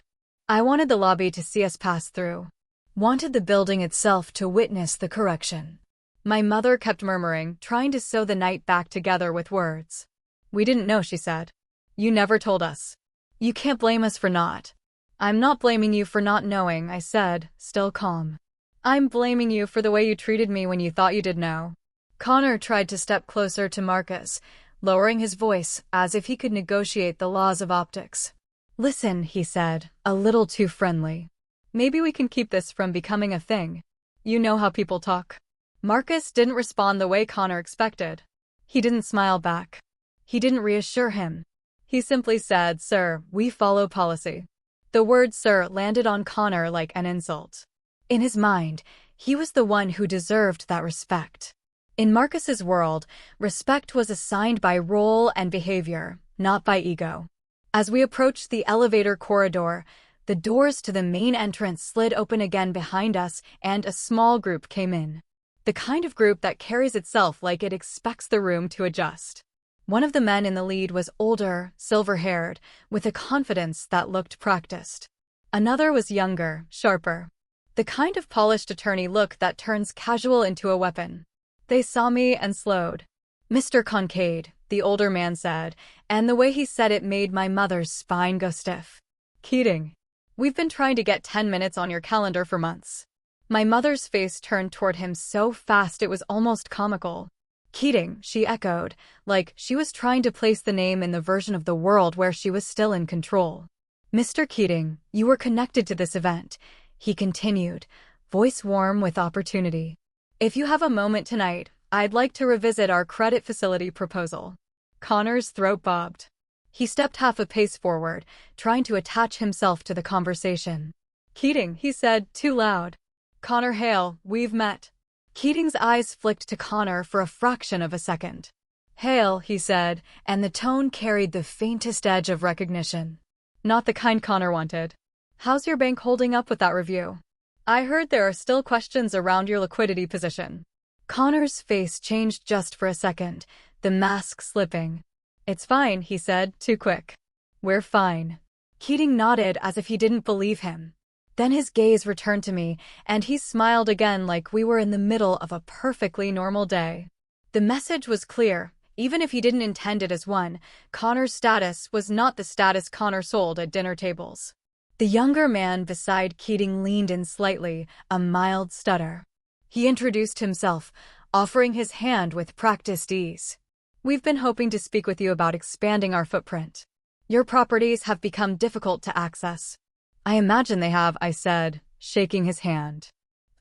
A: I wanted the lobby to see us pass through. Wanted the building itself to witness the correction. My mother kept murmuring, trying to sew the night back together with words. "We didn't know," she said. "You never told us. You can't blame us for not." "I'm not blaming you for not knowing," I said, still calm. "I'm blaming you for the way you treated me when you thought you did know." Connor tried to step closer to Marcus, lowering his voice as if he could negotiate the laws of optics. "Listen," he said, a little too friendly. "Maybe we can keep this from becoming a thing. You know how people talk." Marcus didn't respond the way Connor expected. He didn't smile back. He didn't reassure him. He simply said, "Sir, we follow policy." The word "sir" landed on Connor like an insult. In his mind, he was the one who deserved that respect. In Marcus's world, respect was assigned by role and behavior, not by ego. As we approached the elevator corridor, the doors to the main entrance slid open again behind us and a small group came in. The kind of group that carries itself like it expects the room to adjust. One of the men in the lead was older, silver-haired, with a confidence that looked practiced. Another was younger, sharper. The kind of polished attorney look that turns casual into a weapon. They saw me and slowed. "Mr. Kincaid," the older man said, and the way he said it made my mother's spine go stiff. "Keating. We've been trying to get 10 minutes on your calendar for months." My mother's face turned toward him so fast it was almost comical. "Keating," she echoed, like she was trying to place the name in the version of the world where she was still in control. "Mr. Keating, you were connected to this event," he continued, voice warm with opportunity. "If you have a moment tonight, I'd like to revisit our credit facility proposal." Connor's throat bobbed. He stepped half a pace forward, trying to attach himself to the conversation. "Keating," he said, too loud. "Connor Hale, we've met." Keating's eyes flicked to Connor for a fraction of a second. "Hail," he said, and the tone carried the faintest edge of recognition. Not the kind Connor wanted. "How's your bank holding up with that review? I heard there are still questions around your liquidity position." Connor's face changed just for a second, the mask slipping. "It's fine," he said, too quick. "We're fine." Keating nodded as if he didn't believe him. Then his gaze returned to me, and he smiled again like we were in the middle of a perfectly normal day. The message was clear. Even if he didn't intend it as one, Connor's status was not the status Connor sold at dinner tables. The younger man beside Keating leaned in slightly, a mild stutter. He introduced himself, offering his hand with practiced ease. "We've been hoping to speak with you about expanding our footprint. Your properties have become difficult to access." "I imagine they have," I said, shaking his hand.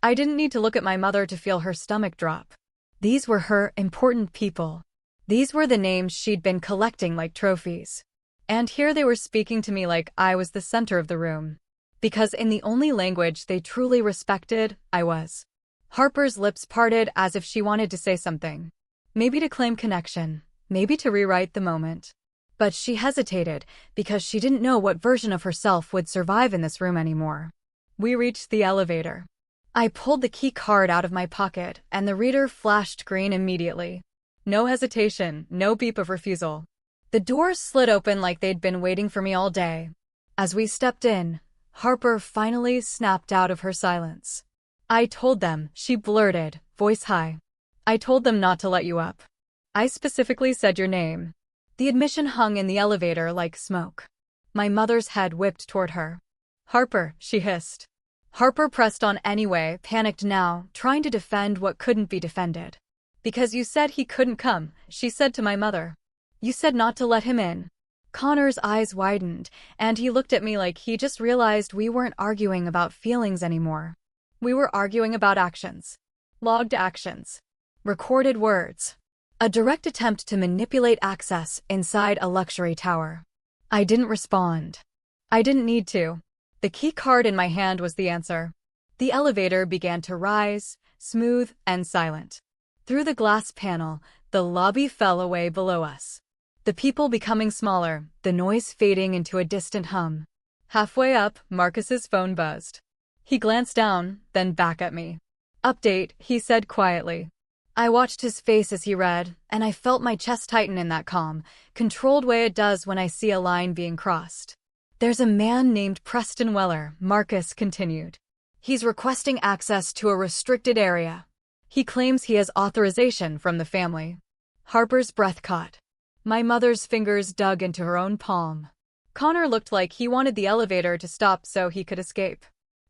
A: I didn't need to look at my mother to feel her stomach drop. These were her important people. These were the names she'd been collecting like trophies. And here they were speaking to me like I was the center of the room. Because in the only language they truly respected, I was. Harper's lips parted as if she wanted to say something. Maybe to claim connection, maybe to rewrite the moment. But she hesitated because she didn't know what version of herself would survive in this room anymore. We reached the elevator. I pulled the key card out of my pocket and the reader flashed green immediately. No hesitation, no beep of refusal. The doors slid open like they'd been waiting for me all day. As we stepped in, Harper finally snapped out of her silence. "I told them," she blurted, voice high. "I told them not to let you up. I specifically said your name." The admission hung in the elevator like smoke. My mother's head whipped toward her. "Harper," she hissed. Harper pressed on anyway, panicked now, trying to defend what couldn't be defended. "Because you said he couldn't come," she said to my mother. "You said not to let him in." Connor's eyes widened, and he looked at me like he just realized we weren't arguing about feelings anymore. We were arguing about actions. Logged actions. Recorded words. A direct attempt to manipulate access inside a luxury tower. I didn't respond. I didn't need to. The key card in my hand was the answer. The elevator began to rise, smooth and silent. Through the glass panel, the lobby fell away below us. The people becoming smaller, the noise fading into a distant hum. Halfway up, Marcus's phone buzzed. He glanced down, then back at me. "Update," he said quietly. I watched his face as he read, and I felt my chest tighten in that calm, controlled way it does when I see a line being crossed. "There's a man named Preston Weller," Marcus continued. "He's requesting access to a restricted area. He claims he has authorization from the family." Harper's breath caught. My mother's fingers dug into her own palm. Connor looked like he wanted the elevator to stop so he could escape.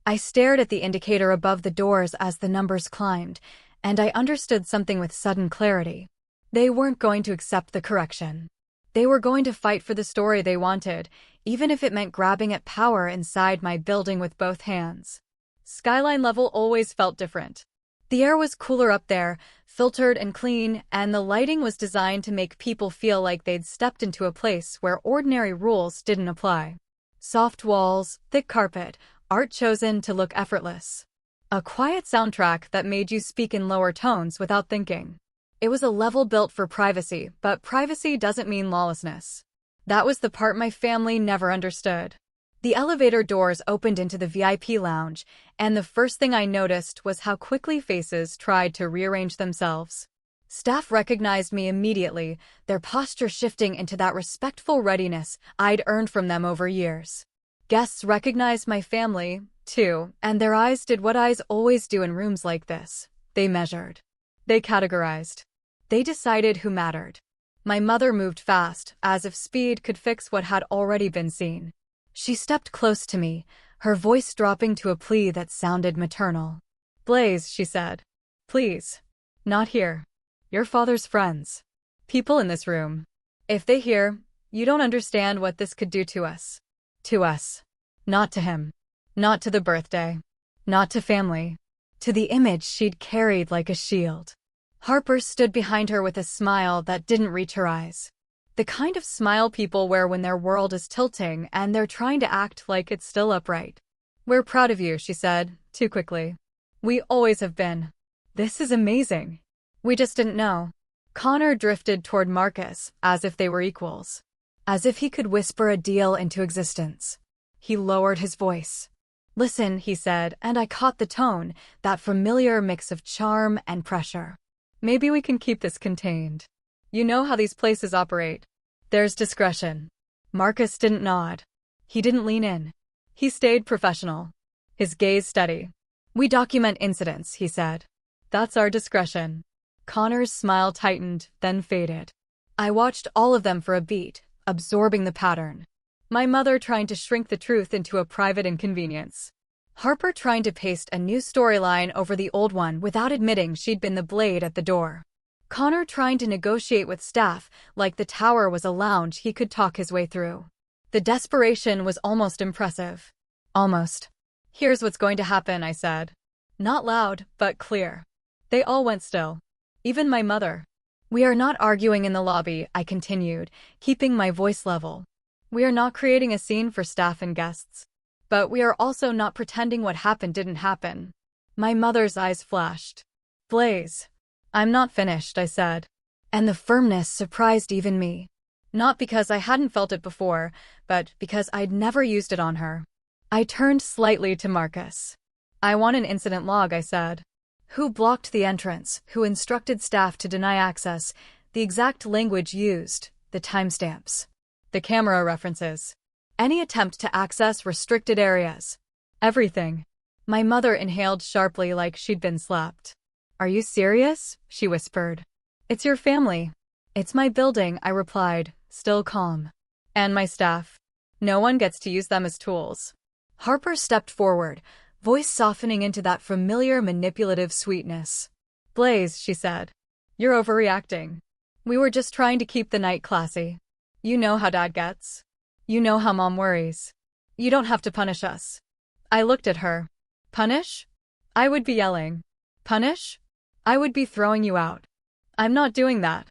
A: I stared at the indicator above the doors as the numbers climbed, and I understood something with sudden clarity. They weren't going to accept the correction. They were going to fight for the story they wanted, even if it meant grabbing at power inside my building with both hands. Skyline level always felt different. The air was cooler up there, filtered and clean, and the lighting was designed to make people feel like they'd stepped into a place where ordinary rules didn't apply. Soft walls, thick carpet, art chosen to look effortless. A quiet soundtrack that made you speak in lower tones without thinking. It was a level built for privacy, but privacy doesn't mean lawlessness. That was the part my family never understood. The elevator doors opened into the VIP lounge, and the first thing I noticed was how quickly faces tried to rearrange themselves. Staff recognized me immediately, their posture shifting into that respectful readiness I'd earned from them over years. Guests recognized my family, too, and their eyes did what eyes always do in rooms like this. They measured. They categorized. They decided who mattered. My mother moved fast, as if speed could fix what had already been seen. She stepped close to me, her voice dropping to a plea that sounded maternal. "Blaze," she said. "Please. Not here. Your father's friends. People in this room. If they hear, you don't understand what this could do to us. To us. Not to him. Not to the birthday. Not to family. To the image she'd carried like a shield." Harper stood behind her with a smile that didn't reach her eyes. The kind of smile people wear when their world is tilting and they're trying to act like it's still upright. "We're proud of you," she said, too quickly. "We always have been." This is amazing. We just didn't know. Connor drifted toward Marcus, as if they were equals. As if he could whisper a deal into existence. He lowered his voice. Listen, he said, and I caught the tone, that familiar mix of charm and pressure. Maybe we can keep this contained. You know how these places operate. There's discretion. Marcus didn't nod. He didn't lean in. He stayed professional. His gaze steady. We document incidents, he said. That's our discretion. Connor's smile tightened, then faded. I watched all of them for a beat, absorbing the pattern. My mother trying to shrink the truth into a private inconvenience. Harper trying to paste a new storyline over the old one without admitting she'd been the blade at the door. Connor trying to negotiate with staff like the tower was a lounge he could talk his way through. The desperation was almost impressive. Almost. Here's what's going to happen, I said. Not loud, but clear. They all went still. Even my mother. We are not arguing in the lobby, I continued, keeping my voice level. We are not creating a scene for staff and guests. But we are also not pretending what happened didn't happen. My mother's eyes flashed. Blaze. I'm not finished, I said. And the firmness surprised even me. Not because I hadn't felt it before, but because I'd never used it on her. I turned slightly to Marcus. I want an incident log, I said. Who blocked the entrance, who instructed staff to deny access, the exact language used, the timestamps, the camera references, any attempt to access restricted areas. Everything. My mother inhaled sharply like she'd been slapped. Are you serious? She whispered. It's your family. It's my building, I replied, still calm. And my staff. No one gets to use them as tools. Harper stepped forward, voice softening into that familiar manipulative sweetness. Blaze, she said. You're overreacting. We were just trying to keep the night classy. You know how Dad gets. You know how Mom worries. You don't have to punish us. I looked at her. Punish? I would be yelling. Punish? I would be throwing you out. I'm not doing that.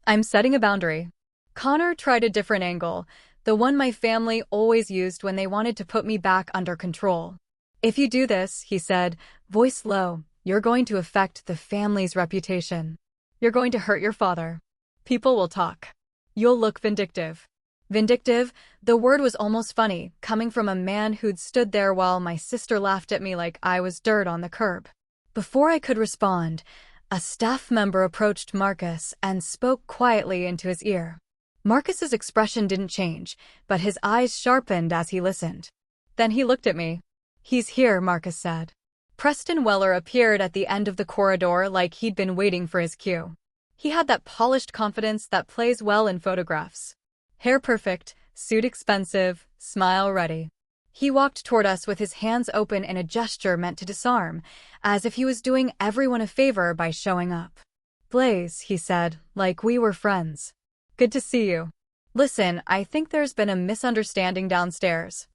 A: I'm setting a boundary. Connor tried a different angle, the one my family always used when they wanted to put me back under control. If you do this, he said, voice low, you're going to affect the family's reputation. You're going to hurt your father. People will talk. You'll look vindictive. Vindictive? The word was almost funny, coming from a man who'd stood there while my sister laughed at me like I was dirt on the curb. Before I could respond, a staff member approached Marcus and spoke quietly into his ear. Marcus's expression didn't change, but his eyes sharpened as he listened. Then he looked at me. He's here, Marcus said. Preston Weller appeared at the end of the corridor like he'd been waiting for his cue. He had that polished confidence that plays well in photographs. Hair perfect, suit expensive, smile ready. He walked toward us with his hands open in a gesture meant to disarm, as if he was doing everyone a favor by showing up. Blaze, he said, like we were friends. Good to see you. Listen, I think there's been a misunderstanding downstairs.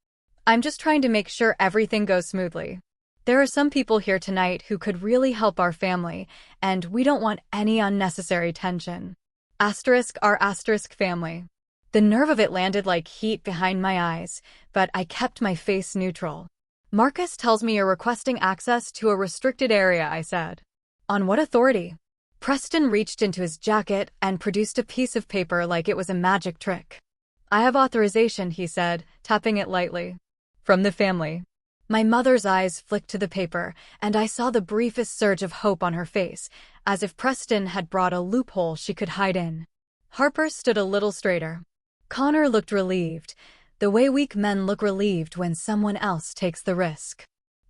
A: I'm just trying to make sure everything goes smoothly. There are some people here tonight who could really help our family, and we don't want any unnecessary tension. Our family. The nerve of it landed like heat behind my eyes, but I kept my face neutral. Marcus tells me you're requesting access to a restricted area, I said. On what authority? Preston reached into his jacket and produced a piece of paper like it was a magic trick. I have authorization, he said, tapping it lightly. From the family. My mother's eyes flicked to the paper, and I saw the briefest surge of hope on her face, as if Preston had brought a loophole she could hide in. Harper stood a little straighter. Connor looked relieved, the way weak men look relieved when someone else takes the risk.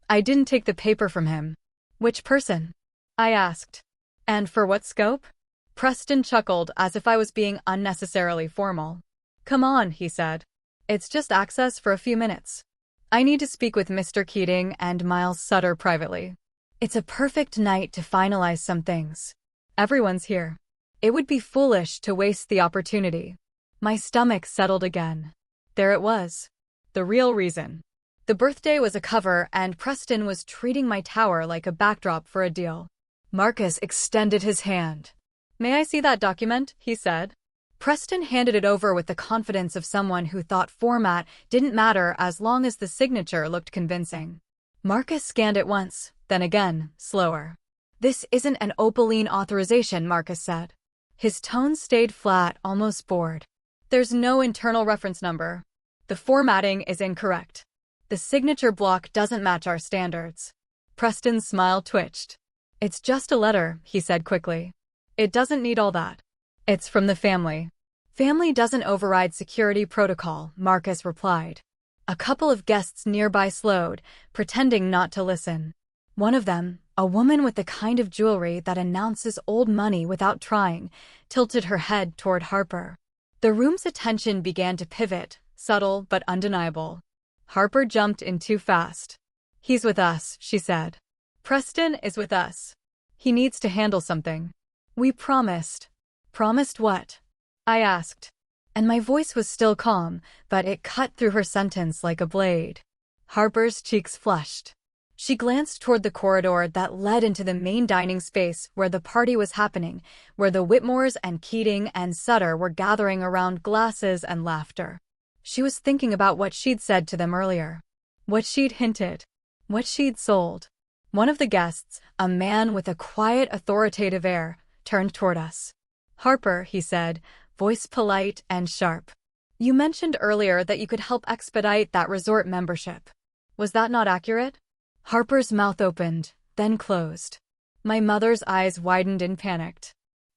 A: I didn't take the paper from him. Which person? I asked. And for what scope? Preston chuckled as if I was being unnecessarily formal. Come on, he said. It's just access for a few minutes. I need to speak with Mr. Keating and Miles Sutter privately. It's a perfect night to finalize some things. Everyone's here. It would be foolish to waste the opportunity. My stomach settled again. There it was. The real reason. The birthday was a cover, and Preston was treating my tower like a backdrop for a deal. Marcus extended his hand. May I see that document? He said. Preston handed it over with the confidence of someone who thought format didn't matter as long as the signature looked convincing. Marcus scanned it once, then again, slower. This isn't an opaline authorization, Marcus said. His tone stayed flat, almost bored. There's no internal reference number. The formatting is incorrect. The signature block doesn't match our standards. Preston's smile twitched. It's just a letter, he said quickly. It doesn't need all that. It's from the family. Family doesn't override security protocol, Marcus replied. A couple of guests nearby slowed, pretending not to listen. One of them, a woman with the kind of jewelry that announces old money without trying, tilted her head toward Harper. The room's attention began to pivot, subtle but undeniable. Harper jumped in too fast. He's with us, she said. Preston is with us. He needs to handle something. We promised. Promised what? I asked. And my voice was still calm, but it cut through her sentence like a blade. Harper's cheeks flushed. She glanced toward the corridor that led into the main dining space where the party was happening, where the Whitmores and Keating and Sutter were gathering around glasses and laughter. She was thinking about what she'd said to them earlier. What she'd hinted. What she'd sold. One of the guests, a man with a quiet, authoritative air, turned toward us. Harper, he said, voice polite and sharp. You mentioned earlier that you could help expedite that resort membership. Was that not accurate? Harper's mouth opened, then closed. My mother's eyes widened in panic.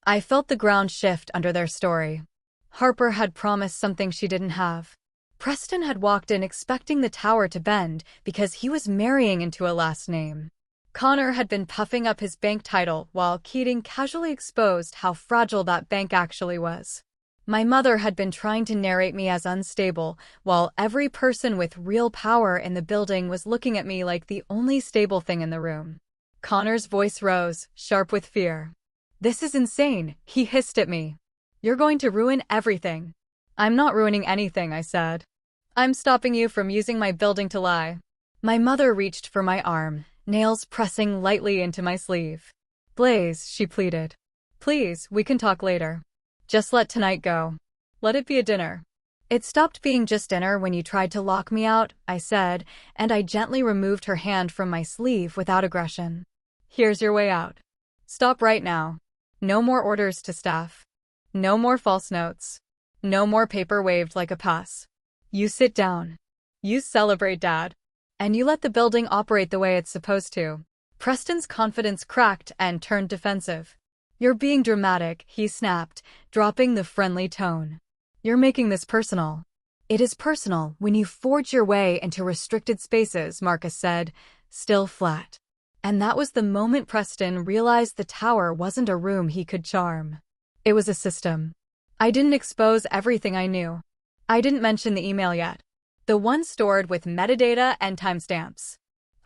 A: I felt the ground shift under their story. Harper had promised something she didn't have. Preston had walked in expecting the tower to bend because he was marrying into a last name. Connor had been puffing up his bank title while Keating casually exposed how fragile that bank actually was. My mother had been trying to narrate me as unstable, while every person with real power in the building was looking at me like the only stable thing in the room. Connor's voice rose, sharp with fear. This is insane, he hissed at me. You're going to ruin everything. I'm not ruining anything, I said. I'm stopping you from using my building to lie. My mother reached for my arm, nails pressing lightly into my sleeve. Blaze, she pleaded. Please, we can talk later. Just let tonight go. Let it be a dinner. It stopped being just dinner when you tried to lock me out, I said, and I gently removed her hand from my sleeve without aggression. Here's your way out. Stop right now. No more orders to staff. No more false notes. No more paper waved like a pass. You sit down. You celebrate, Dad. And you let the building operate the way it's supposed to. Preston's confidence cracked and turned defensive. You're being dramatic, he snapped, dropping the friendly tone. You're making this personal. It is personal when you forge your way into restricted spaces, Marcus said, still flat. And that was the moment Preston realized the tower wasn't a room he could charm. It was a system. I didn't expose everything I knew. I didn't mention the email yet. The one stored with metadata and timestamps.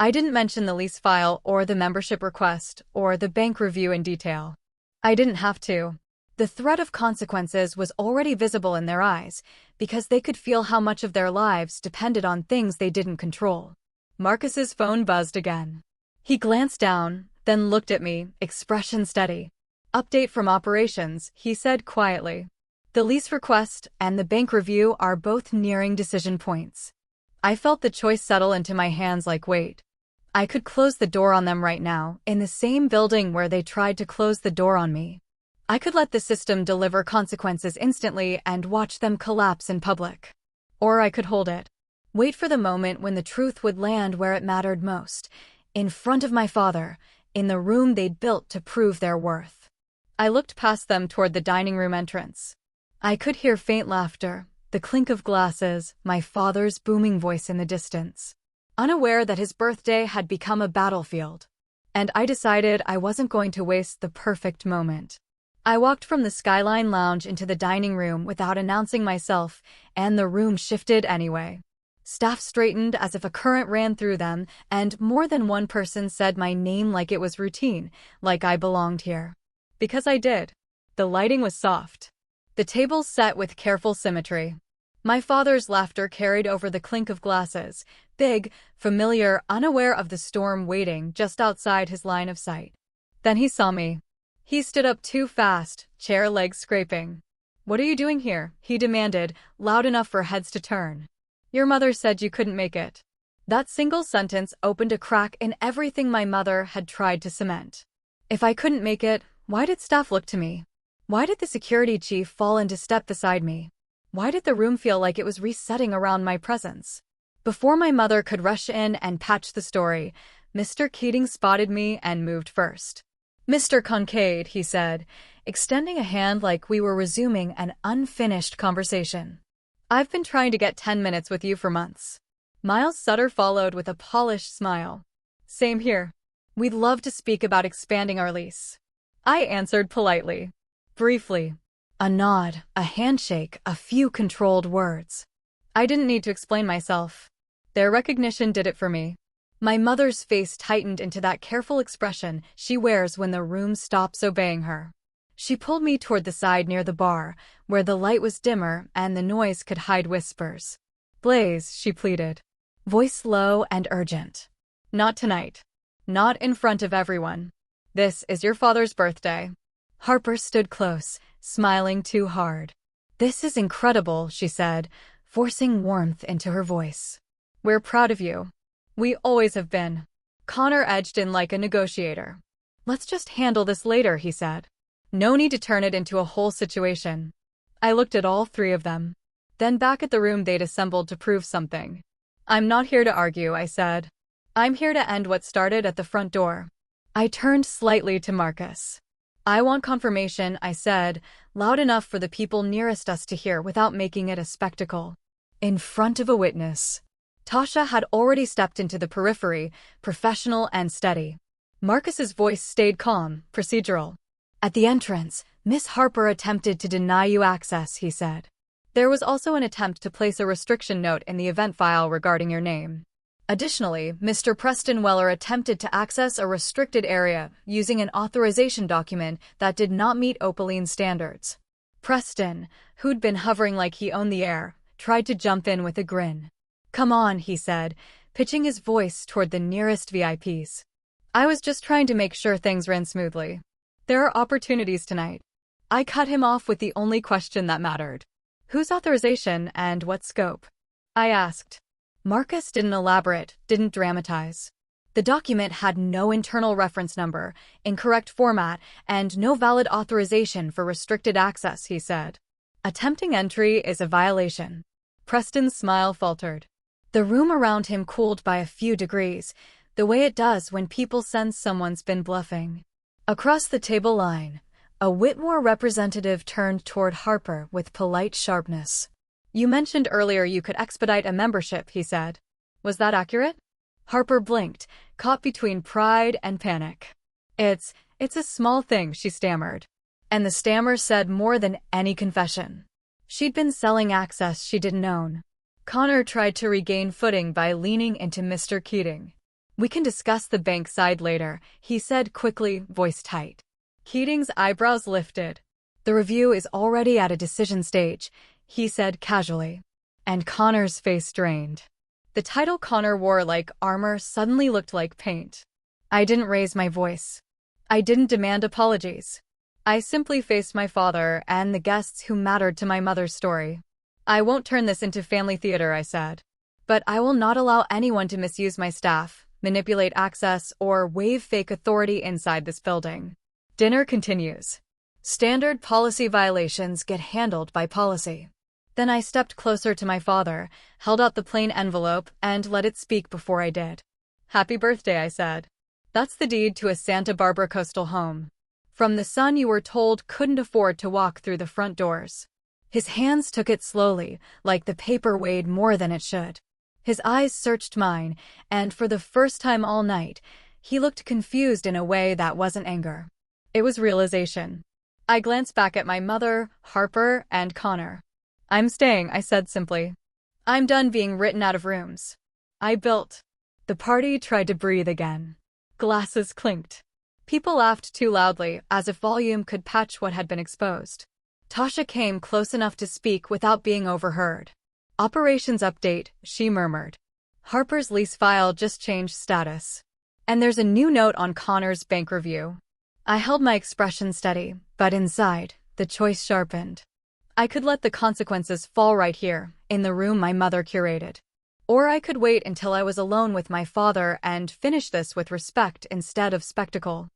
A: I didn't mention the lease file or the membership request or the bank review in detail. I didn't have to. The threat of consequences was already visible in their eyes because they could feel how much of their lives depended on things they didn't control. Marcus's phone buzzed again. He glanced down, then looked at me, expression steady. Update from operations, he said quietly. The lease request and the bank review are both nearing decision points. I felt the choice settle into my hands like weight. I could close the door on them right now, in the same building where they tried to close the door on me. I could let the system deliver consequences instantly and watch them collapse in public. Or I could hold it. Wait for the moment when the truth would land where it mattered most, in front of my father, in the room they'd built to prove their worth. I looked past them toward the dining room entrance. I could hear faint laughter, the clink of glasses, my father's booming voice in the distance. Unaware that his birthday had become a battlefield. And I decided I wasn't going to waste the perfect moment. I walked from the Skyline Lounge into the dining room without announcing myself, and the room shifted anyway. Staff straightened as if a current ran through them, and more than one person said my name like it was routine, like I belonged here. Because I did. The lighting was soft. The tables set with careful symmetry. My father's laughter carried over the clink of glasses, big, familiar, unaware of the storm waiting just outside his line of sight. Then he saw me. He stood up too fast, chair legs scraping. What are you doing here? He demanded, loud enough for heads to turn. Your mother said you couldn't make it. That single sentence opened a crack in everything my mother had tried to cement. If I couldn't make it, why did staff look to me? Why did the security chief fall into step beside me? Why did the room feel like it was resetting around my presence? Before my mother could rush in and patch the story, Mr. Keating spotted me and moved first. "Mr. Kincaid," he said, extending a hand like we were resuming an unfinished conversation. "I've been trying to get 10 minutes with you for months." Miles Sutter followed with a polished smile. "Same here. We'd love to speak about expanding our lease." I answered politely. Briefly. A nod, a handshake, a few controlled words. I didn't need to explain myself. Their recognition did it for me. My mother's face tightened into that careful expression she wears when the room stops obeying her. She pulled me toward the side near the bar, where the light was dimmer and the noise could hide whispers. "Blaze," she pleaded. Voice low and urgent. "Not tonight. Not in front of everyone. This is your father's birthday." Harper stood close, smiling too hard. "This is incredible," she said, forcing warmth into her voice. "We're proud of you. We always have been." Connor edged in like a negotiator. "Let's just handle this later," he said. "No need to turn it into a whole situation." I looked at all three of them, then back at the room they'd assembled to prove something. "I'm not here to argue," I said. "I'm here to end what started at the front door." I turned slightly to Marcus. "I want confirmation," I said, loud enough for the people nearest us to hear without making it a spectacle. In front of a witness. Tasha had already stepped into the periphery, professional and steady. Marcus's voice stayed calm, procedural. "At the entrance, Miss Harper attempted to deny you access," he said. "There was also an attempt to place a restriction note in the event file regarding your name. Additionally, Mr. Preston Weller attempted to access a restricted area using an authorization document that did not meet Opaline standards." Preston, who'd been hovering like he owned the air, tried to jump in with a grin. "Come on," he said, pitching his voice toward the nearest VIPs. "I was just trying to make sure things ran smoothly. There are opportunities tonight." I cut him off with the only question that mattered. "Whose authorization and what scope?" I asked. Marcus didn't elaborate, didn't dramatize. The document had no internal reference number, incorrect format, and no valid authorization for restricted access, he said. "Attempting entry is a violation." Preston's smile faltered. The room around him cooled by a few degrees, the way it does when people sense someone's been bluffing. Across the table line, a Whitmore representative turned toward Harper with polite sharpness. "You mentioned earlier you could expedite a membership," he said. "Was that accurate?" Harper blinked, caught between pride and panic. It's a small thing," she stammered. And the stammer said more than any confession. She'd been selling access she didn't own. Connor tried to regain footing by leaning into Mr. Keating. "We can discuss the bank side later," he said quickly, voice tight. Keating's eyebrows lifted. "The review is already at a decision stage," he said casually. And Connor's face drained. The title Connor wore like armor suddenly looked like paint. I didn't raise my voice. I didn't demand apologies. I simply faced my father and the guests who mattered to my mother's story. "I won't turn this into family theater," I said. "But I will not allow anyone to misuse my staff, manipulate access, or wave fake authority inside this building." Dinner continues. Standard policy violations get handled by policy. Then I stepped closer to my father, held out the plain envelope, and let it speak before I did. "Happy birthday," I said. "That's the deed to a Santa Barbara coastal home. From the son you were told couldn't afford to walk through the front doors." His hands took it slowly, like the paper weighed more than it should. His eyes searched mine, and for the first time all night, he looked confused in a way that wasn't anger. It was realization. I glanced back at my mother, Harper, and Connor. "I'm staying," I said simply. "I'm done being written out of rooms." I built. The party tried to breathe again. Glasses clinked. People laughed too loudly, as if volume could patch what had been exposed. Tasha came close enough to speak without being overheard. "Operations update," she murmured. "Harper's lease file just changed status. And there's a new note on Connor's bank review." I held my expression steady, but inside, the choice sharpened. I could let the consequences fall right here, in the room my mother curated. Or I could wait until I was alone with my father and finish this with respect instead of spectacle.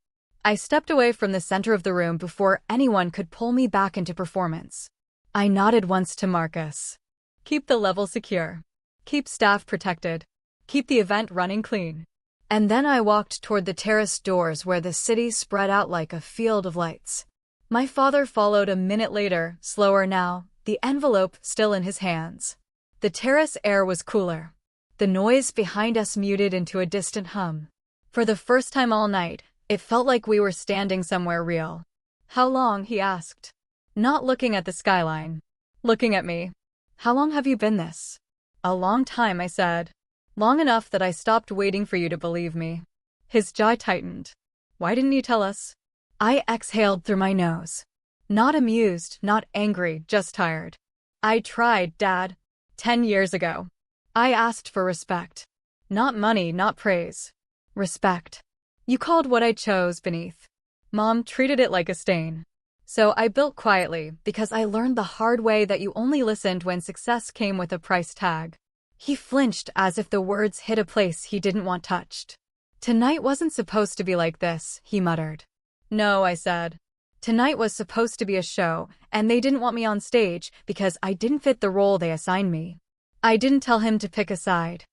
A: I stepped away from the center of the room before anyone could pull me back into performance. I nodded once to Marcus. Keep the level secure. Keep staff protected. Keep the event running clean. And then I walked toward the terrace doors where the city spread out like a field of lights. My father followed a minute later, slower now, the envelope still in his hands. The terrace air was cooler. The noise behind us muted into a distant hum. For the first time all night, it felt like we were standing somewhere real. How long? He asked. Not looking at the skyline. Looking at me. How long have you been this? A long time, I said. Long enough that I stopped waiting for you to believe me. His jaw tightened. Why didn't you tell us? I exhaled through my nose. Not amused, not angry, just tired. I tried, Dad. 10 years ago. I asked for respect. Not money, not praise. Respect. You called what I chose beneath. Mom treated it like a stain. So I built quietly because I learned the hard way that you only listened when success came with a price tag. He flinched as if the words hit a place he didn't want touched. Tonight wasn't supposed to be like this, he muttered. No, I said. Tonight was supposed to be a show, and they didn't want me on stage because I didn't fit the role they assigned me. I didn't tell him to pick a side.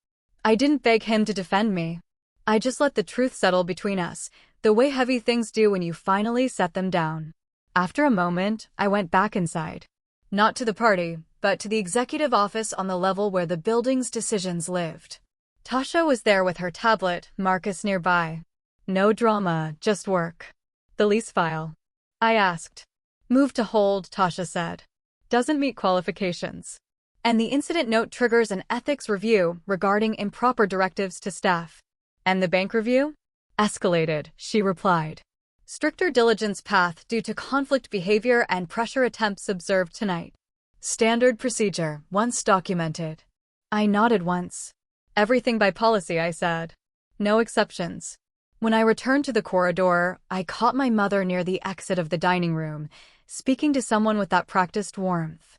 A: I didn't beg him to defend me. I just let the truth settle between us, the way heavy things do when you finally set them down. After a moment, I went back inside. Not to the party, but to the executive office on the level where the building's decisions lived. Tasha was there with her tablet, Marcus nearby. No drama, just work. The lease file. I asked. Move to hold, Tasha said. Doesn't meet qualifications. And the incident note triggers an ethics review regarding improper directives to staff. And the bank review? Escalated, she replied. Stricter diligence path due to conflict behavior and pressure attempts observed tonight. Standard procedure, once documented. I nodded once. Everything by policy, I said. No exceptions. When I returned to the corridor, I caught my mother near the exit of the dining room, speaking to someone with that practiced warmth.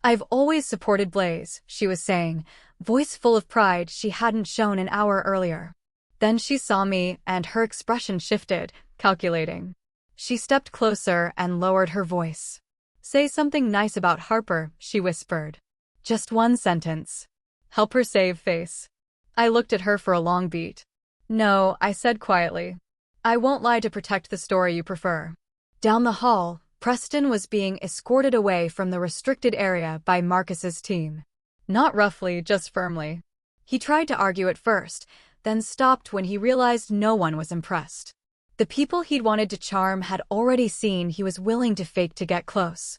A: I've always supported Blaze, she was saying, voice full of pride she hadn't shown an hour earlier. Then she saw me, and her expression shifted, calculating. She stepped closer and lowered her voice. Say something nice about Harper, she whispered. Just one sentence. Help her save face. I looked at her for a long beat. No, I said quietly. I won't lie to protect the story you prefer. Down the hall, Preston was being escorted away from the restricted area by Marcus's team. Not roughly, just firmly. He tried to argue at first, then stopped when he realized no one was impressed. The people he'd wanted to charm had already seen he was willing to fake to get close.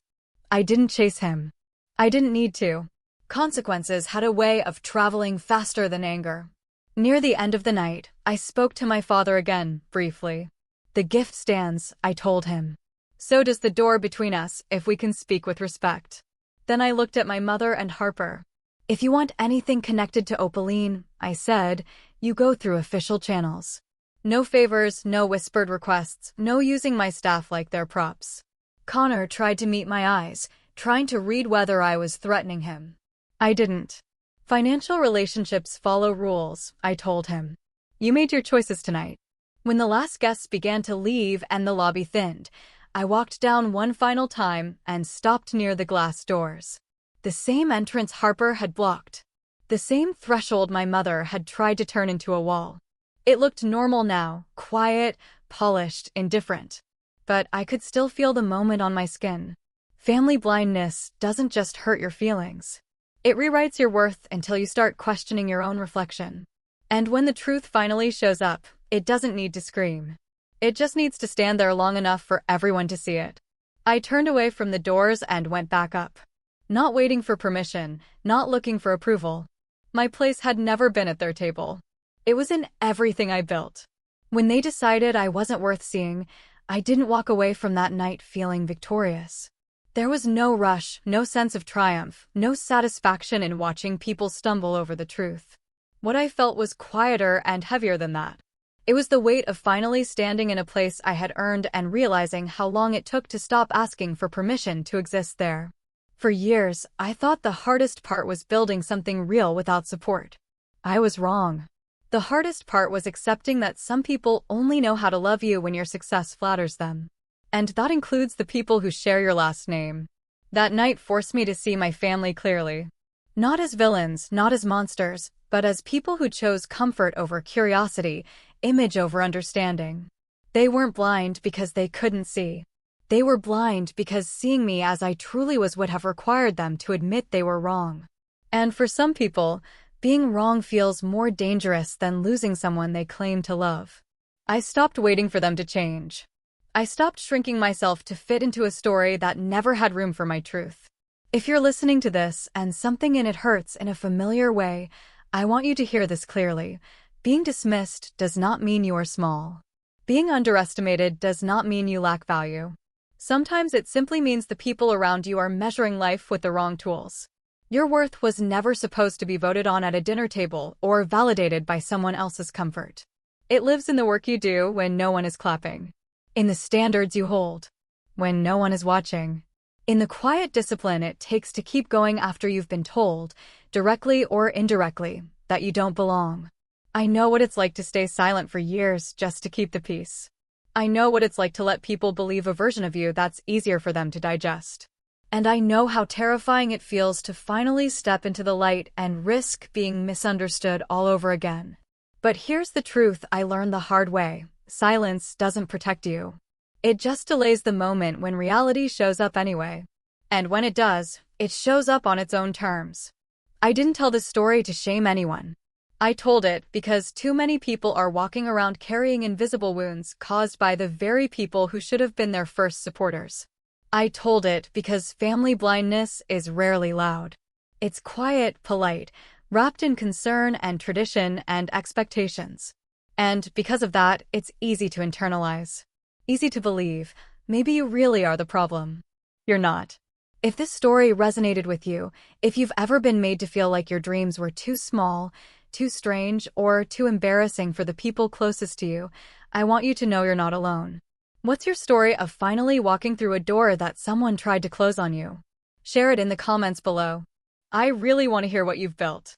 A: I didn't chase him. I didn't need to. Consequences had a way of traveling faster than anger. Near the end of the night, I spoke to my father again, briefly. The gift stands, I told him. So does the door between us, if we can speak with respect. Then I looked at my mother and Harper. If you want anything connected to Opaline, I said, you go through official channels. No favors, no whispered requests, no using my staff like their props. Connor tried to meet my eyes, trying to read whether I was threatening him. I didn't. Financial relationships follow rules, I told him. You made your choices tonight. When the last guests began to leave and the lobby thinned, I walked down one final time and stopped near the glass doors. The same entrance Harper had blocked. The same threshold my mother had tried to turn into a wall. It looked normal now, quiet, polished, indifferent. But I could still feel the moment on my skin. Family blindness doesn't just hurt your feelings. It rewrites your worth until you start questioning your own reflection. And when the truth finally shows up, it doesn't need to scream. It just needs to stand there long enough for everyone to see it. I turned away from the doors and went back up. Not waiting for permission, not looking for approval. My place had never been at their table. It was in everything I built. When they decided I wasn't worth seeing, I didn't walk away from that night feeling victorious. There was no rush, no sense of triumph, no satisfaction in watching people stumble over the truth. What I felt was quieter and heavier than that. It was the weight of finally standing in a place I had earned and realizing how long it took to stop asking for permission to exist there. For years, I thought the hardest part was building something real without support. I was wrong. The hardest part was accepting that some people only know how to love you when your success flatters them. And that includes the people who share your last name. That night forced me to see my family clearly. Not as villains, not as monsters, but as people who chose comfort over curiosity, image over understanding. They weren't blind because they couldn't see. They were blind because seeing me as I truly was would have required them to admit they were wrong. And for some people, being wrong feels more dangerous than losing someone they claim to love. I stopped waiting for them to change. I stopped shrinking myself to fit into a story that never had room for my truth. If you're listening to this and something in it hurts in a familiar way, I want you to hear this clearly. Being dismissed does not mean you are small. Being underestimated does not mean you lack value. Sometimes it simply means the people around you are measuring life with the wrong tools. Your worth was never supposed to be voted on at a dinner table or validated by someone else's comfort. It lives in the work you do when no one is clapping, in the standards you hold when no one is watching, in the quiet discipline it takes to keep going after you've been told, directly or indirectly, that you don't belong. I know what it's like to stay silent for years just to keep the peace. I know what it's like to let people believe a version of you that's easier for them to digest. And I know how terrifying it feels to finally step into the light and risk being misunderstood all over again. But here's the truth I learned the hard way. Silence doesn't protect you. It just delays the moment when reality shows up anyway. And when it does, it shows up on its own terms. I didn't tell this story to shame anyone. I told it because too many people are walking around carrying invisible wounds caused by the very people who should have been their first supporters. I told it because family blindness is rarely loud. It's quiet, polite, wrapped in concern and tradition and expectations. And because of that, it's easy to internalize. Easy to believe, maybe you really are the problem. You're not. If this story resonated with you, if you've ever been made to feel like your dreams were too small, too strange, or too embarrassing for the people closest to you, I want you to know you're not alone. What's your story of finally walking through a door that someone tried to close on you? Share it in the comments below. I really want to hear what you've built.